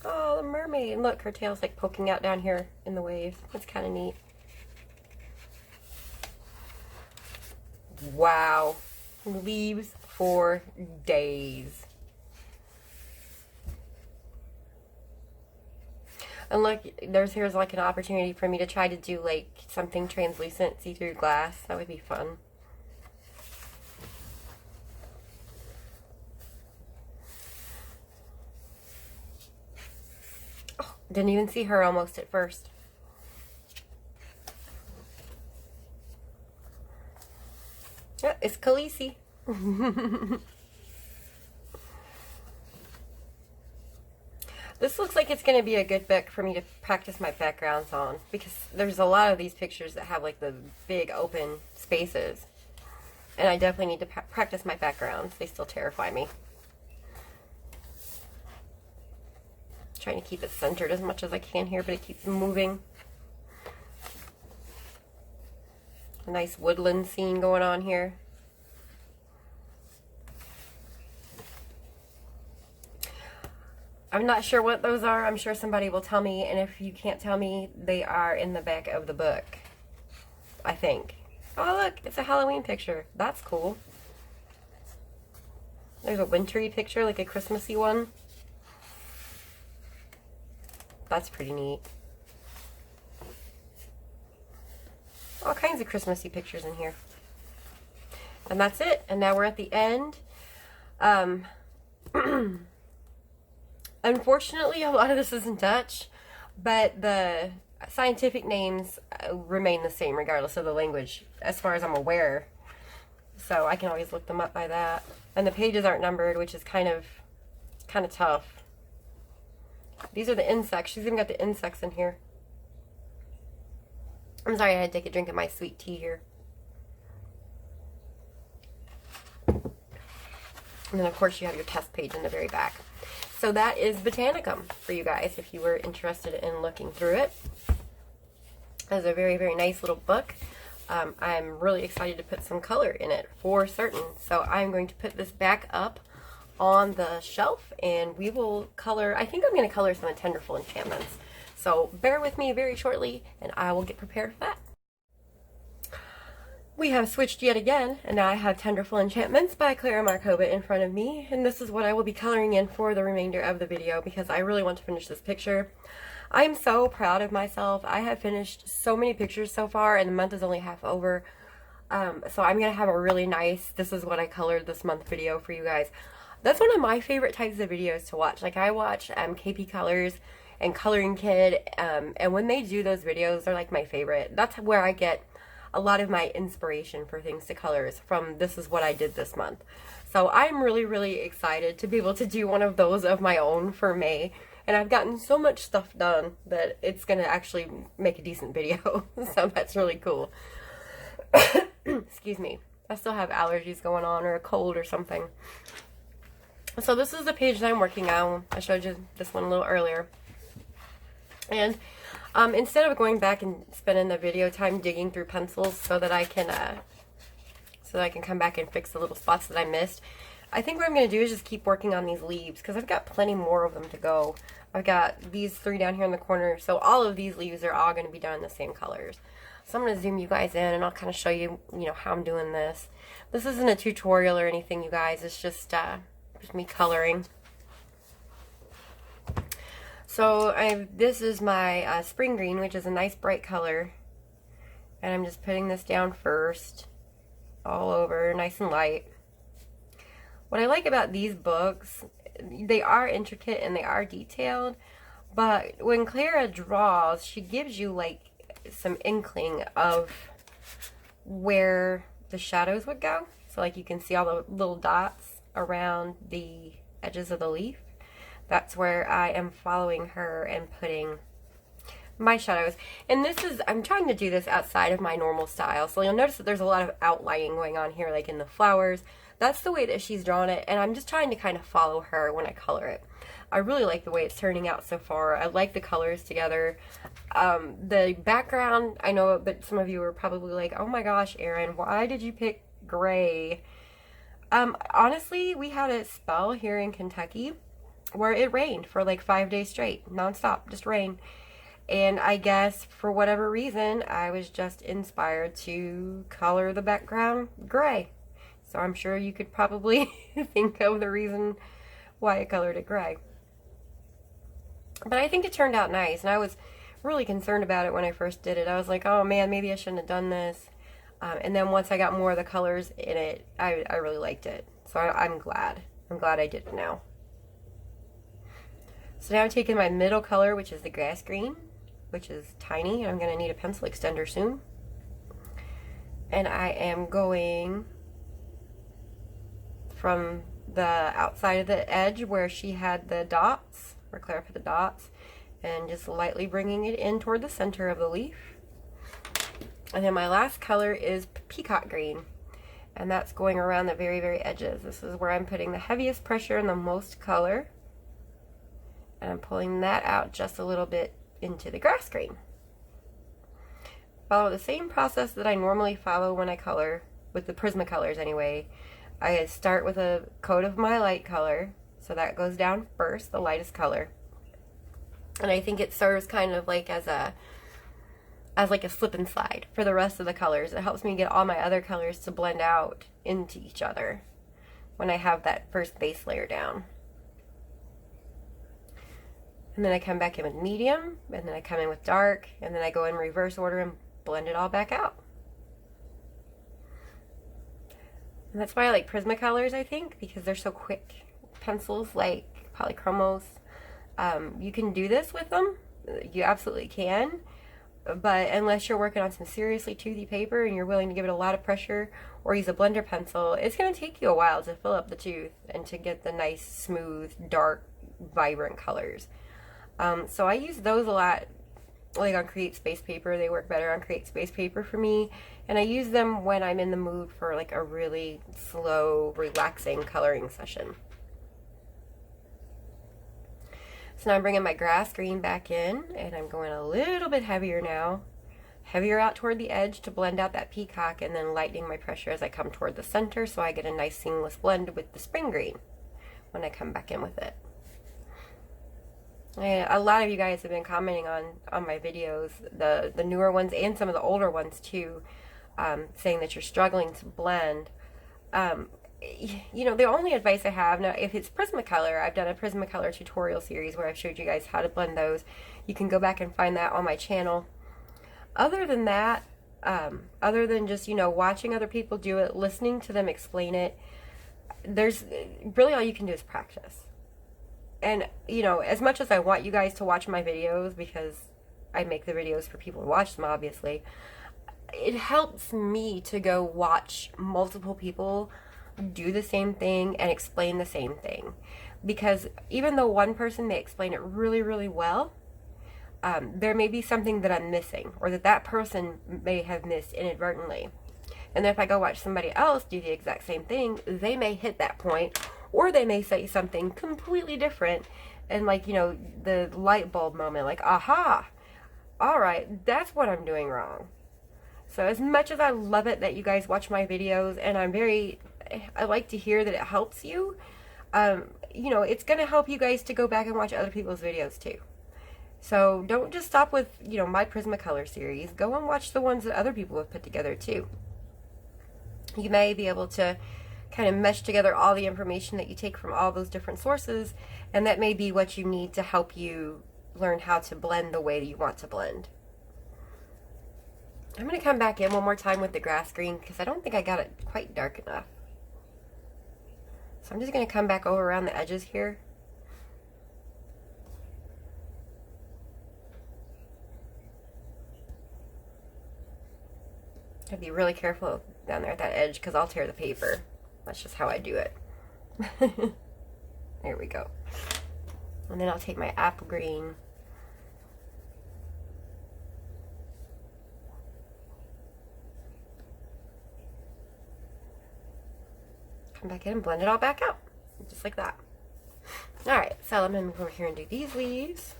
Oh, the mermaid. And look, her tail's like poking out down here in the waves. That's kind of neat. Wow. Leaves for days. And look, here's like an opportunity for me to try to do like something translucent, see-through glass. That would be fun. Oh, didn't even see her almost at first. Yeah, it's Khaleesi. This looks like it's going to be a good book for me to practice my backgrounds on, because there's a lot of these pictures that have like the big open spaces, and I definitely need to practice my backgrounds. They still terrify me. Trying to keep it centered as much as I can here, but it keeps moving. A nice woodland scene going on here. I'm not sure what those are. I'm sure somebody will tell me, and if you can't tell me, they are in the back of the book, I think. Oh, look, it's a Halloween picture. That's cool. There's a wintry picture, like a Christmassy one. That's pretty neat. All kinds of Christmassy pictures in here. And that's it. And now we're at the end. Unfortunately, a lot of this is in Dutch, but the scientific names remain the same regardless of the language, as far as I'm aware. So I can always look them up by that. And the pages aren't numbered, which is kind of tough. These are the insects. She's even got the insects in here. I'm sorry, I had to take a drink of my sweet tea here. And then, of course, you have your test page in the very back. So that is Botanica for you guys if you were interested in looking through it. It's a very, very nice little book. I'm really excited to put some color in it for certain. So I'm going to put this back up on the shelf and we will color. I think I'm going to color some Tenderful Enchantments. So bear with me very shortly and I will get prepared for that. We have switched yet again, and now I have Tenderful Enchantments by Clara Markova in front of me, and this is what I will be coloring in for the remainder of the video because I really want to finish this picture. I'm so proud of myself. I have finished so many pictures so far, and the month is only half over, so I'm going to have a really nice, this is what I colored this month video for you guys. That's one of my favorite types of videos to watch. Like, I watch KP Colors and Coloring Kid, and when they do those videos, they're like my favorite. That's where I get a lot of my inspiration for things to color is from this is what I did this month. So I'm really, really excited to be able to do one of those of my own for May. And I've gotten so much stuff done that it's going to actually make a decent video. So that's really cool. Excuse me. I still have allergies going on or a cold or something. So this is the page that I'm working on. I showed you this one a little earlier. And instead of going back and spending the video time digging through pencils so that I can come back and fix the little spots that I missed, I think what I'm going to do is just keep working on these leaves because I've got plenty more of them to go. I've got these 3 down here in the corner, so all of these leaves are all going to be done in the same colors. So I'm going to zoom you guys in and I'll kind of show you, how I'm doing this. This isn't a tutorial or anything, you guys. It's just me coloring. So this is my spring green, which is a nice bright color. And I'm just putting this down first, all over, nice and light. What I like about these books, they are intricate and they are detailed, but when Clara draws, she gives you like some inkling of where the shadows would go. So like you can see all the little dots around the edges of the leaf. That's where I am following her and putting my shadows. And this is, I'm trying to do this outside of my normal style. So you'll notice that there's a lot of outlining going on here, like in the flowers. That's the way that she's drawn it. And I'm just trying to kind of follow her when I color it. I really like the way it's turning out so far. I like the colors together. The background, I know that some of you are probably like, oh my gosh, Erin, why did you pick gray? Honestly, we had a spell here in Kentucky where it rained for like 5 days straight, nonstop, just rain. And I guess for whatever reason, I was just inspired to color the background gray. So I'm sure you could probably think of the reason why I colored it gray. But I think it turned out nice, and I was really concerned about it when I first did it. I was like, oh man, maybe I shouldn't have done this. And then once I got more of the colors in it, I really liked it. So I'm glad. I'm glad I did it now. So now I'm taking my middle color, which is the grass green, which is tiny. I'm going to need a pencil extender soon. And I am going from the outside of the edge where she had the dots, where Clara put the dots, and just lightly bringing it in toward the center of the leaf. And then my last color is peacock green, and that's going around the very, very edges. This is where I'm putting the heaviest pressure and the most color. And I'm pulling that out just a little bit into the grass green. Follow the same process that I normally follow when I color, with the Prismacolors anyway. I start with a coat of my light color, so that goes down first, the lightest color. And I think it serves kind of like as like a slip and slide for the rest of the colors. It helps me get all my other colors to blend out into each other when I have that first base layer down. And then I come back in with medium, and then I come in with dark, and then I go in reverse order and blend it all back out. And that's why I like Prismacolors, I think, because they're so quick. Pencils like Polychromos, you can do this with them. You absolutely can. But unless you're working on some seriously toothy paper and you're willing to give it a lot of pressure or use a blender pencil, it's going to take you a while to fill up the tooth and to get the nice, smooth, dark, vibrant colors. So I use those a lot, like on Create Space Paper. They work better on Create Space Paper for me. And I use them when I'm in the mood for like a really slow, relaxing coloring session. So now I'm bringing my grass green back in, and I'm going a little bit heavier now. Heavier out toward the edge to blend out that peacock, and then lightening my pressure as I come toward the center so I get a nice seamless blend with the spring green when I come back in with it. And a lot of you guys have been commenting on my videos, the newer ones and some of the older ones too, saying that you're struggling to blend. You know, the only advice I have now, if it's Prismacolor, I've done a Prismacolor tutorial series where I've showed you guys how to blend those. You can go back and find that on my channel. Other than that, other than just, you know, watching other people do it, listening to them explain it, there's really all you can do is practice. And, you know, as much as I want you guys to watch my videos, because I make the videos for people to watch them, obviously, it helps me to go watch multiple people do the same thing and explain the same thing. Because even though one person may explain it really, really well, there may be something that I'm missing, or that person may have missed inadvertently. And then if I go watch somebody else do the exact same thing, they may hit that point, or they may say something completely different, and like, you know, the light bulb moment, like, aha, all right, that's what I'm doing wrong. So as much as I love it that you guys watch my videos, and I like to hear that it helps you, you know, it's going to help you guys to go back and watch other people's videos too. So don't just stop with, you know, my Prismacolor series. Go and watch the ones that other people have put together too. You may be able to kind of mesh together all the information that you take from all those different sources, and that may be what you need to help you learn how to blend the way that you want to blend. I'm going to come back in one more time with the grass green because I don't think I got it quite dark enough. So I'm just going to come back over around the edges here. Gotta be really careful down there at that edge because I'll tear the paper. That's just how I do it. There we go. And then I'll take my apple green. Come back in and blend it all back out. Just like that. Alright, so I'm going to move over here and do these leaves.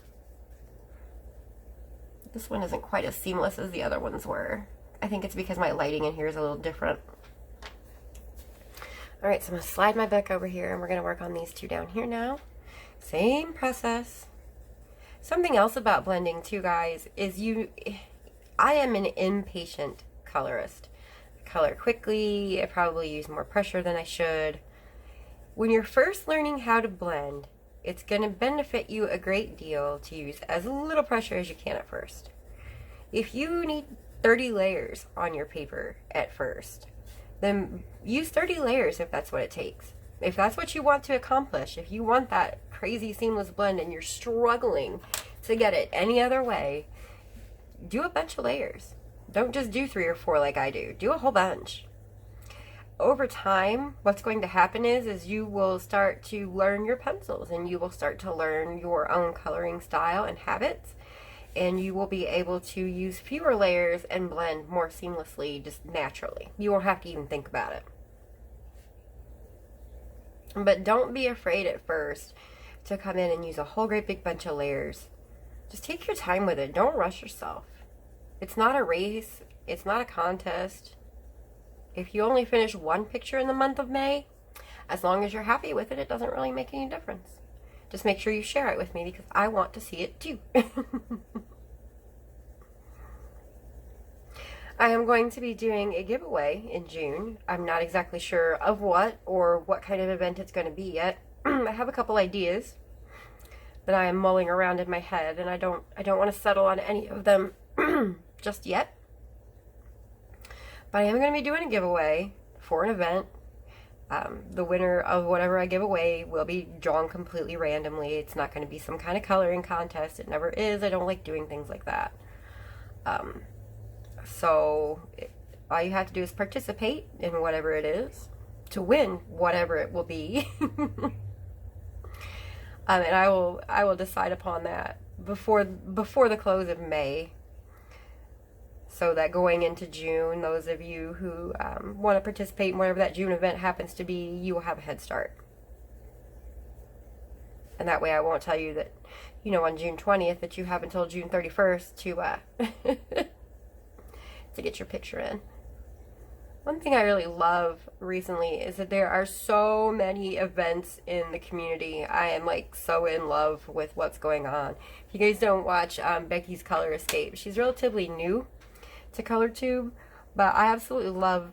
This one isn't quite as seamless as the other ones were. I think it's because my lighting in here is a little different. Alright, so I'm going to slide my book over here, and we're going to work on these two down here now. Same process. Something else about blending too, guys, is I am an impatient colorist. I color quickly, I probably use more pressure than I should. When you're first learning how to blend, it's going to benefit you a great deal to use as little pressure as you can at first. If you need 30 layers on your paper at first, then use 30 layers if that's what it takes. If that's what you want to accomplish, if you want that crazy seamless blend and you're struggling to get it any other way, do a bunch of layers. Don't just do 3 or 4 like I do. Do a whole bunch. Over time, what's going to happen is you will start to learn your pencils, and you will start to learn your own coloring style and habits, and you will be able to use fewer layers and blend more seamlessly, just naturally. You won't have to even think about it. But don't be afraid at first to come in and use a whole great big bunch of layers. Just take your time with it. Don't rush yourself. It's not a race. It's not a contest. If you only finish one picture in the month of May, as long as you're happy with it, it doesn't really make any difference. Just make sure you share it with me because I want to see it too. I am going to be doing a giveaway in June. I'm not exactly sure of what or what kind of event it's going to be yet. I have a couple ideas that I am mulling around in my head, and I don't want to settle on any of them just yet. But I am going to be doing a giveaway for an event. The winner of whatever I give away will be drawn completely randomly. It's not going to be some kind of coloring contest. It never is. I don't like doing things like that. So all you have to do is participate in whatever it is to win whatever it will be. And I will decide upon that before the close of May, so that going into June, those of you who want to participate in whatever that June event happens to be, you will have a head start. And that way I won't tell you that, you know, on June 20th that you have until June 31st to to get your picture in. One thing I really love recently is that there are so many events in the community. I am like so in love with what's going on. If you guys don't watch Becky's Color Escape, she's relatively new to ColorTube, but I absolutely love,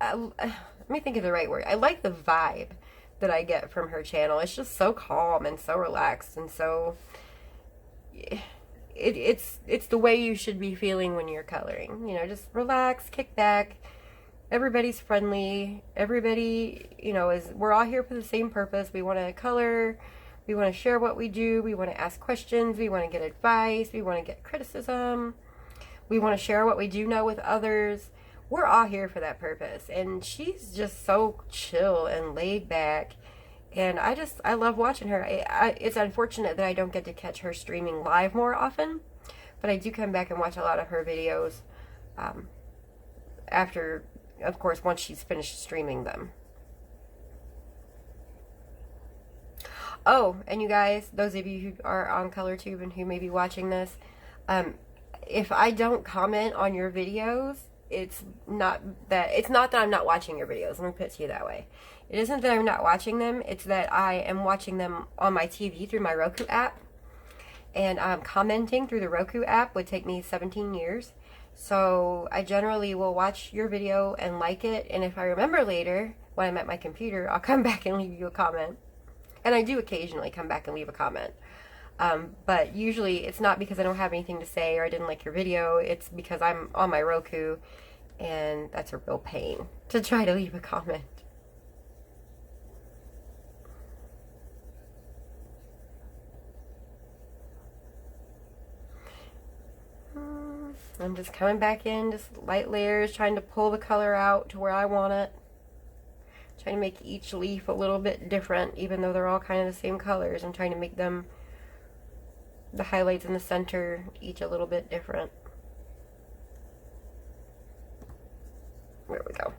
let me think of the right word. I like the vibe that I get from her channel. It's just so calm and so relaxed, and so it's the way you should be feeling when you're coloring. You know, just relax, kick back. Everybody's friendly. Everybody, you know, we're all here for the same purpose. We want to color. We want to share what we do. We want to ask questions. We want to get advice. We want to get criticism. We want to share what we do know with others. We're all here for that purpose. And she's just so chill and laid back. And I love watching her. It's unfortunate that I don't get to catch her streaming live more often, but I do come back and watch a lot of her videos after, of course, once she's finished streaming them. Oh, and you guys, those of you who are on ColorTube and who may be watching this, if I don't comment on your videos, it's not that I'm not watching your videos. Let me put it to you that way. It isn't that I'm not watching them. It's that I am watching them on my TV through my Roku app. And commenting through the Roku app would take me 17 years. So I generally will watch your video and like it. And if I remember later, when I'm at my computer, I'll come back and leave you a comment. And I do occasionally come back and leave a comment. But usually it's not because I don't have anything to say or I didn't like your video. It's because I'm on my Roku, and that's a real pain to try to leave a comment. I'm just coming back in, just light layers, trying to pull the color out to where I want it. Trying to make each leaf a little bit different, even though they're all kind of the same colors. I'm trying to make them, the highlights in the center, each a little bit different. There we go.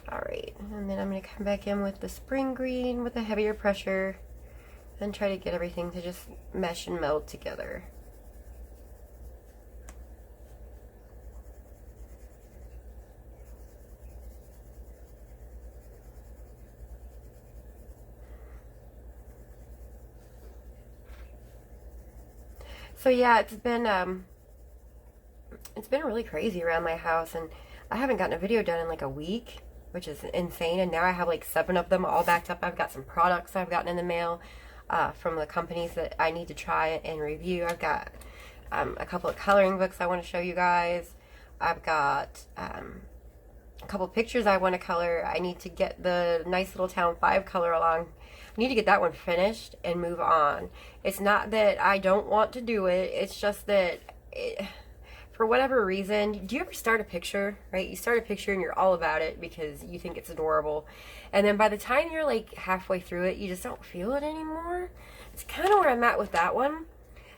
Alright, and then I'm going to come back in with the spring green with a heavier pressure and try to get everything to just mesh and meld together. So yeah, it's been really crazy around my house, and I haven't gotten a video done in like a week, which is insane. And now I have like 7 of them all backed up. I've got some products I've gotten in the mail from the companies that I need to try and review. I've got a couple of coloring books I want to show you guys. I've got a couple of pictures I want to color. I need to get the Nice Little Town 5 color along. I need to get that one finished and move on. It's not that I don't want to do it. It's just that for whatever reason, do you ever start a picture, right? You start a picture and you're all about it because you think it's adorable. And then by the time you're like halfway through it, you just don't feel it anymore. It's kind of where I'm at with that one.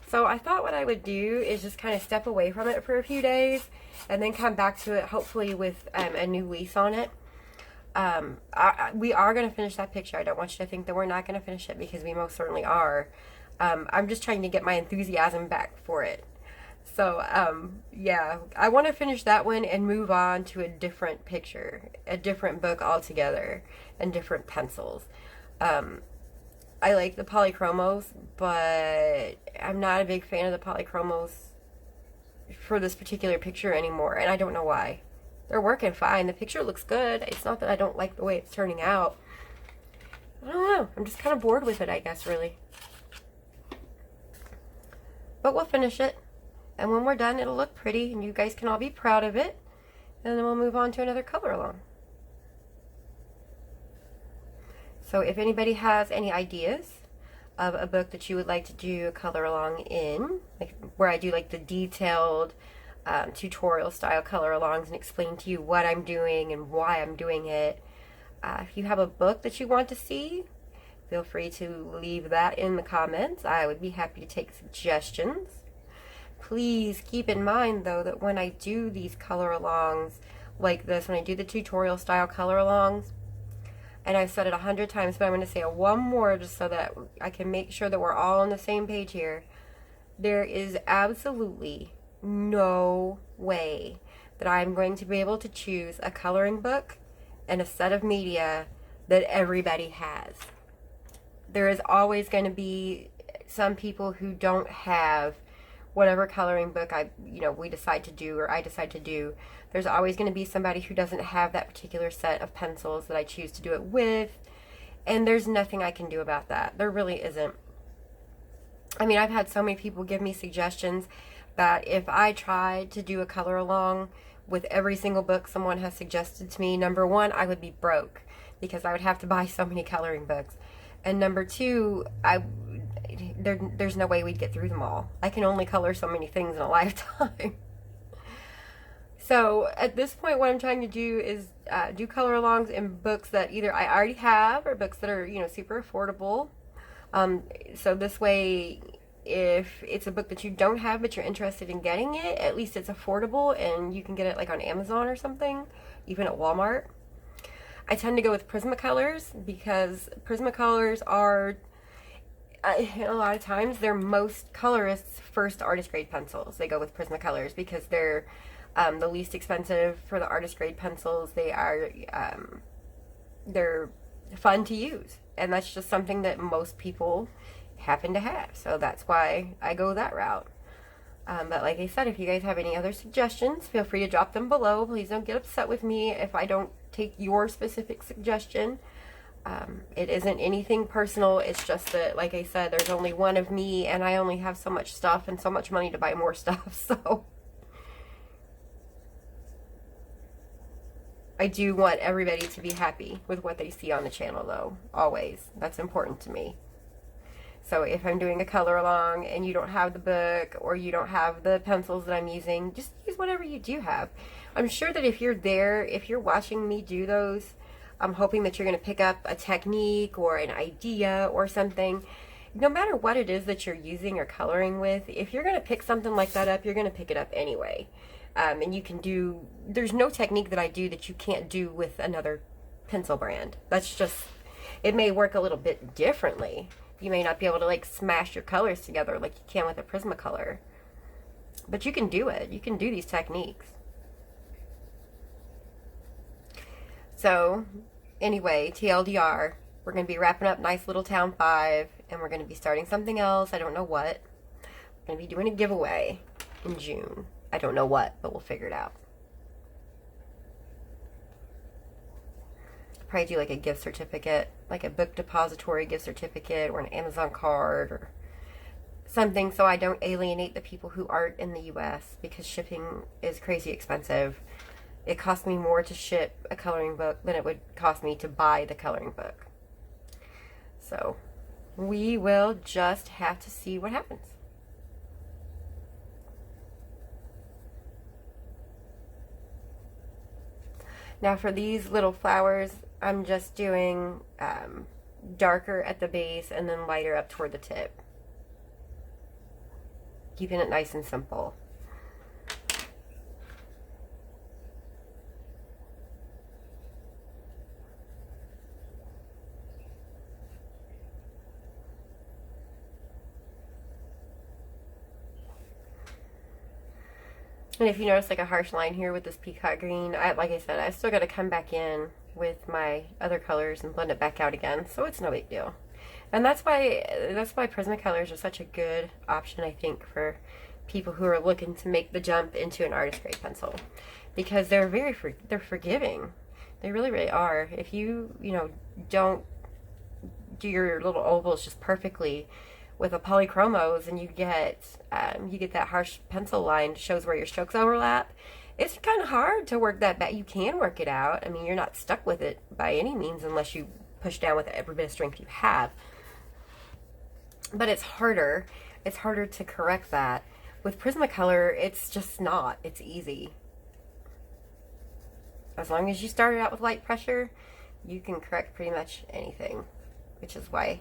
So I thought what I would do is just kind of step away from it for a few days and then come back to it, hopefully with a new lease on it. We are going to finish that picture. I don't want you to think that we're not going to finish it, because we most certainly are. I'm just trying to get my enthusiasm back for it. So, yeah, I want to finish that one and move on to a different picture, a different book altogether, and different pencils. I like the polychromos, but I'm not a big fan of the polychromos for this particular picture anymore, and I don't know why. They're working fine. The picture looks good. It's not that I don't like the way it's turning out. I don't know. I'm just kind of bored with it, I guess, really. But we'll finish it. And when we're done, it'll look pretty, and you guys can all be proud of it. And then we'll move on to another color along. So if anybody has any ideas of a book that you would like to do a color along in, like where I do like the detailed tutorial style color alongs and explain to you what I'm doing and why I'm doing it. If you have a book that you want to see, Feel free to leave that in the comments. I would be happy to take suggestions. Please keep in mind, though, that when I do these color alongs like this, when I do the tutorial style color alongs, and I've said it 100 times, but I'm going to say it one more just so that I can make sure that we're all on the same page here. There is absolutely no way that I'm going to be able to choose a coloring book and a set of media that everybody has. There is always going to be some people who don't have whatever coloring book we decide to do, or I decide to do. There's always going to be somebody who doesn't have that particular set of pencils that I choose to do it with, and there's nothing I can do about that. There really isn't. I mean, I've had so many people give me suggestions that if I tried to do a color along with every single book someone has suggested to me, number one, I would be broke because I would have to buy so many coloring books. And number two, there's no way we'd get through them all. I can only color so many things in a lifetime. So at this point, what I'm trying to do is do color alongs in books that either I already have or books that are, super affordable. So this way, if it's a book that you don't have but you're interested in getting it, at least it's affordable and you can get it like on Amazon or something, even at Walmart. I tend to go with Prismacolors because Prismacolors are, a lot of times, they're most colorists' first artist grade pencils. They go with Prismacolors because they're the least expensive for the artist grade pencils. They're fun to use, and that's just something that most people happen to have, so that's why I go that route. But like I said, if you guys have any other suggestions, feel free to drop them below. Please don't get upset with me if I don't take your specific suggestion. It isn't anything personal. It's just that, like I said, there's only one of me, and I only have so much stuff and so much money to buy more stuff, so I do want everybody to be happy with what they see on the channel, though. Always. That's important to me. So if I'm doing a color along and you don't have the book or you don't have the pencils that I'm using, just use whatever you do have. I'm sure that if you're there, if you're watching me do those, I'm hoping that you're going to pick up a technique or an idea or something. No matter what it is that you're using or coloring with, if you're going to pick something like that up, you're going to pick it up anyway. And you can do, there's no technique that I do that you can't do with another pencil brand. That's just, it may work a little bit differently. You may not be able to like smash your colors together like you can with a Prismacolor. But you can do it. You can do these techniques. So, anyway, TLDR, we're going to be wrapping up Nice Little Town 5, and we're going to be starting something else. I don't know what. We're going to be doing a giveaway in June. I don't know what, but we'll figure it out. Probably do like a gift certificate, like a book depository gift certificate or an Amazon card or something, so I don't alienate the people who aren't in the US, because shipping is crazy expensive. It costs me more to ship a coloring book than it would cost me to buy the coloring book. So we will just have to see what happens. Now for these little flowers, I'm just doing darker at the base and then lighter up toward the tip. Keeping it nice and simple. And if you notice like a harsh line here with this peacock green, like I said, I still got to come back in with my other colors and blend it back out again, so it's no big deal. And that's why Prismacolors are such a good option, I think, for people who are looking to make the jump into an artist grade pencil, because they're they're forgiving. They really, really are. If you don't do your little ovals just perfectly with a polychromos, and you get that harsh pencil line, shows where your strokes overlap, it's kind of hard to work that back. You can work it out. I mean, you're not stuck with it by any means unless you push down with every bit of strength you have. But it's harder. It's harder to correct that. With Prismacolor, it's just not. It's easy. As long as you start it out with light pressure, you can correct pretty much anything. which is why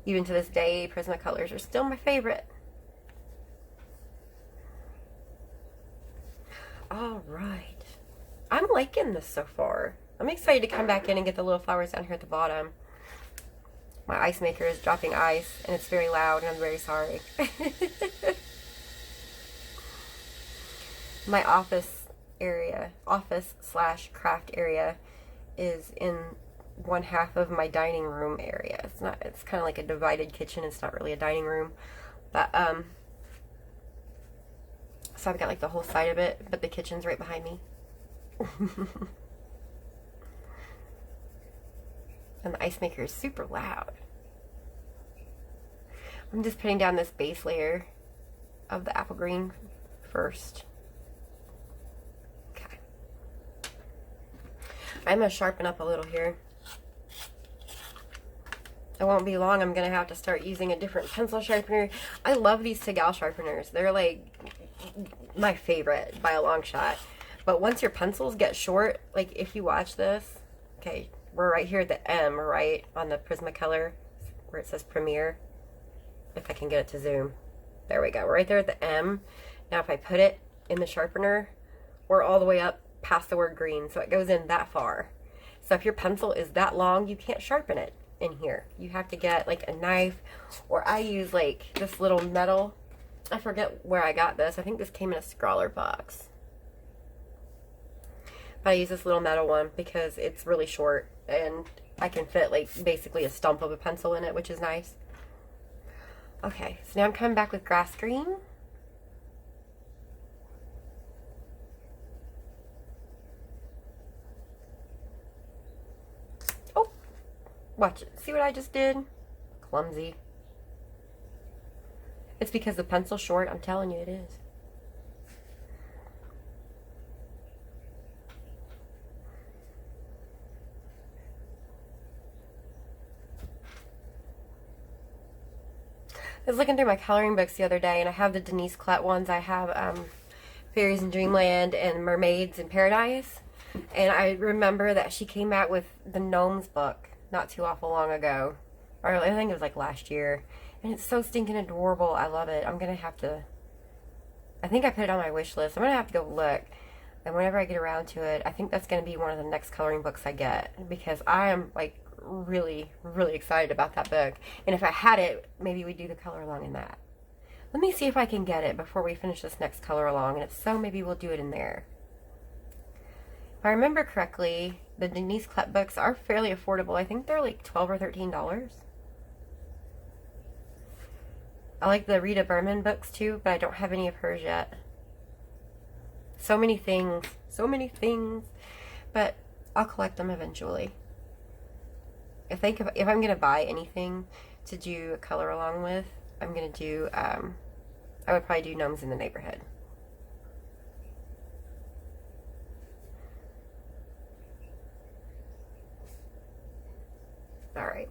even to this day Prismacolors are still my favorite. Alright, I'm liking this so far. I'm excited to come back in and get the little flowers down here at the bottom. My ice maker is dropping ice and it's very loud and I'm very sorry. My office slash craft area is in one half of my dining room area. It's kind of like a divided kitchen. It's not really a dining room, but so I've got like the whole side of it, but the kitchen's right behind me. And the ice maker is super loud. I'm just putting down this base layer of the apple green first. Okay. I'm going to sharpen up a little here. It won't be long. I'm going to have to start using a different pencil sharpener. I love these Segal sharpeners. They're like my favorite by a long shot. But once your pencils get short, like if you watch this, okay, we're right here at the M, right, on the Prismacolor, where it says Premiere. If I can get it to zoom. There we go. We're right there at the M. Now if I put it in the sharpener, we're all the way up past the word green, so it goes in that far. So if your pencil is that long, you can't sharpen it in here. You have to get like a knife, or I use like this little metal. I forget where I got this. I think this came in a Scrawler box. But I use this little metal one because it's really short and I can fit like basically a stump of a pencil in it, which is nice. Okay, so now I'm coming back with grass green. Oh, watch it. See what I just did? Clumsy. It's because the pencil's short. I'm telling you it is. I was looking through my coloring books the other day, and I have the Denise Klett ones. I have Fairies in Dreamland and Mermaids in Paradise. And I remember that she came out with the Gnomes book not too awful long ago. Or I think it was like last year. And it's so stinking adorable. I love it. I'm going to have to... I think I put it on my wish list. I'm going to have to go look. And whenever I get around to it, I think that's going to be one of the next coloring books I get. Because I am like really, really excited about that book. And if I had it, maybe we'd do the color along in that. Let me see if I can get it before we finish this next color along. And if so, maybe we'll do it in there. If I remember correctly, the Denise Klett books are fairly affordable. I think they're like $12 or $13. I like the Rita Berman books too, but I don't have any of hers yet. So many things. So many things. But I'll collect them eventually. I think if I'm going to buy anything to do a color along with, I'm going to do, I would probably do Gnomes in the Neighborhood. Alright.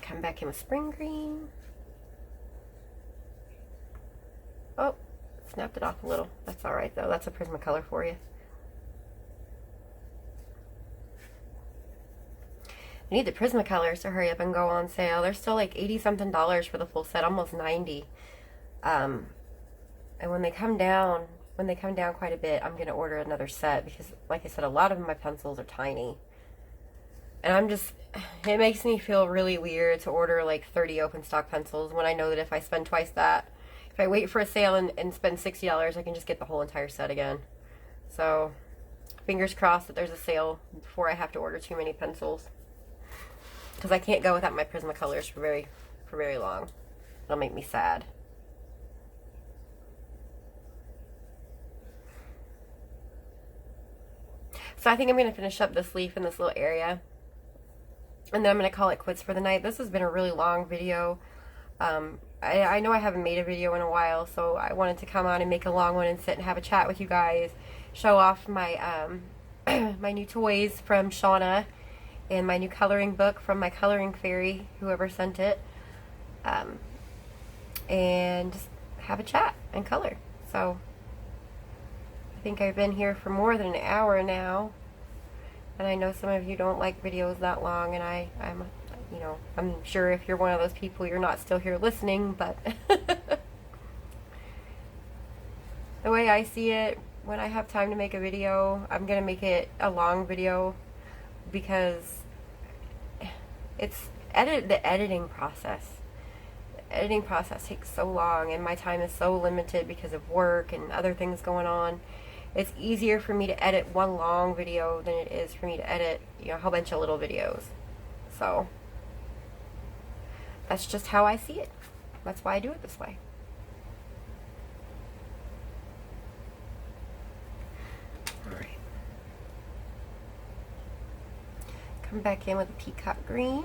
Come back in with Spring Green. Oh, snapped it off a little. That's alright though. That's a Prismacolor for you. I need the Prismacolors to hurry up and go on sale. They're still like 80 something dollars for the full set, almost 90. And when they come down quite a bit, I'm going to order another set because, like I said, a lot of my pencils are tiny. And it makes me feel really weird to order like 30 open stock pencils when I know that if I spend twice that, if I wait for a sale and spend $60, I can just get the whole entire set again. So, fingers crossed that there's a sale before I have to order too many pencils. Because I can't go without my Prismacolors for very long. It'll make me sad. So I think I'm going to finish up this leaf in this little area. And then I'm going to call it quits for the night. This has been a really long video. I know I haven't made a video in a while, so I wanted to come on and make a long one and sit and have a chat with you guys. Show off my my new toys from Shauna. And my new coloring book from my coloring fairy, whoever sent it. And just have a chat and color. So, I think I've been here for more than an hour now. And I know some of you don't like videos that long, and you know, I'm sure if you're one of those people, you're not still here listening, but the way I see it, when I have time to make a video, I'm going to make it a long video, because the editing process. The editing process takes so long, and my time is so limited because of work and other things going on. It's easier for me to edit one long video than it is for me to edit, you know, a whole bunch of little videos. So that's just how I see it. That's why I do it this way. Alright. Come back in with a peacock green.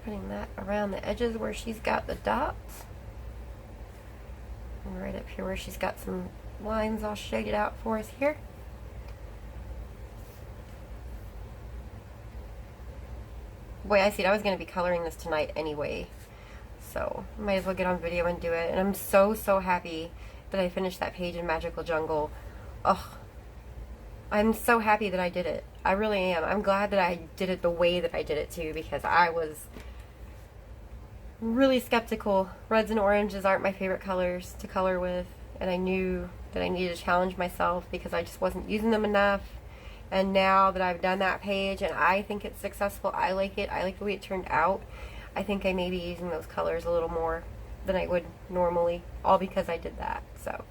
Putting that around the edges where she's got the dots. And right up here where she's got some lines all shaded out for us here. Boy, I see it. I was going to be coloring this tonight anyway, so might as well get on video and do it. And I'm so happy that I finished that page in Magical Jungle. Ugh. I'm so happy that I did it. I really am. I'm glad that I did it the way that I did it too, because I was really skeptical. Reds and oranges aren't my favorite colors to color with, and I knew that I needed to challenge myself because I just wasn't using them enough. And now that I've done that page and I think it's successful, I like it. I like the way it turned out. I think I may be using those colors a little more than I would normally, all because I did that. So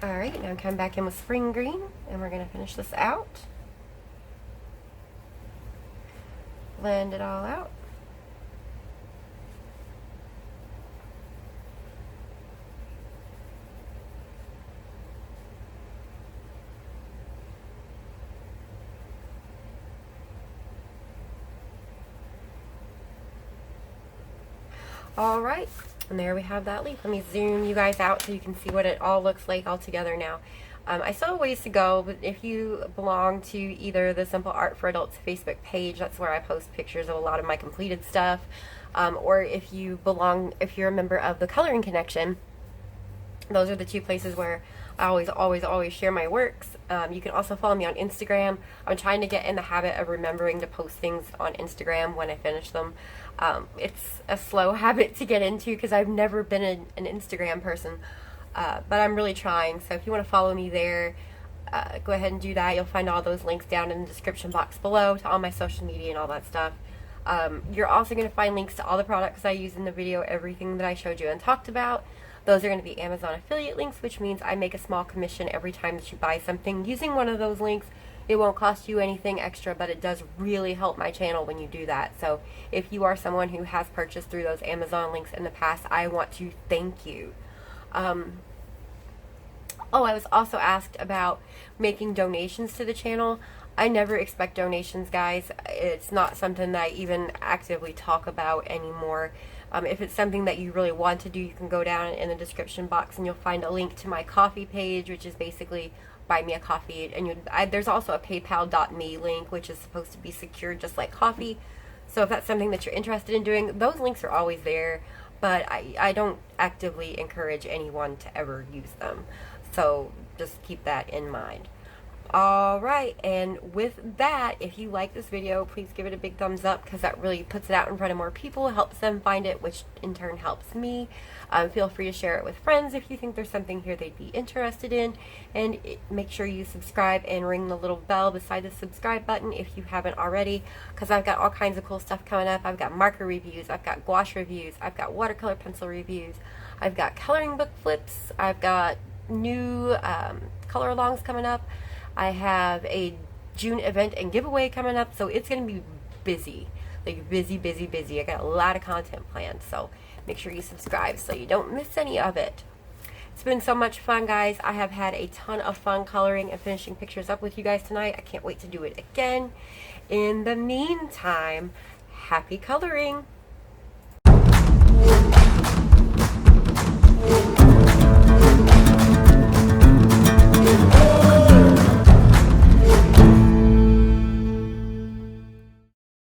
alright, now come back in with spring green, and we're going to finish this out. Blend it all out. Alright, and there we have that leaf. Let me zoom you guys out so you can see what it all looks like all together now. I still have ways to go, but if you belong to either the Simple Art for Adults Facebook page, that's where I post pictures of a lot of my completed stuff, or if you're a member of the Coloring Connection, those are the two places where I always share my works. You can also follow me on Instagram. I'm trying to get in the habit of remembering to post things on Instagram when I finish them. It's a slow habit to get into because I've never been an Instagram person, but I'm really trying. So if you want to follow me there, go ahead and do that. You'll find all those links down in the description box below to all my social media and all that stuff. You're also going to find links to all the products I use in the video, everything that I showed you and talked about. Those are going to be Amazon affiliate links, which means I make a small commission every time that you buy something using one of those links. It won't cost you anything extra, but it does really help my channel when you do that. So if you are someone who has purchased through those Amazon links in the past, I want to thank you. Oh, I was also asked about making donations to the channel. I never expect donations, guys. It's not something that I even actively talk about anymore. If it's something that you really want to do, you can go down in the description box and you'll find a link to my coffee page, which is basically buy me a coffee. And there's also a paypal.me link, which is supposed to be secured just like coffee. So if that's something that you're interested in doing, those links are always there. But I don't actively encourage anyone to ever use them. So just keep that in mind. Alright, and with that, if you like this video, please give it a big thumbs up because that really puts it out in front of more people, helps them find it, which in turn helps me. Feel free to share it with friends if you think there's something here they'd be interested in, and make sure you subscribe and ring the little bell beside the subscribe button if you haven't already, because I've got all kinds of cool stuff coming up. I've got marker reviews, I've got gouache reviews, I've got watercolor pencil reviews, I've got coloring book flips, I've got new color alongs coming up. I have a June event and giveaway coming up, so it's going to be busy. Like busy. I got a lot of content planned, so make sure you subscribe so you don't miss any of it. It's been so much fun, guys. I have had a ton of fun coloring and finishing pictures up with you guys tonight. I can't wait to do it again. In the meantime, happy coloring!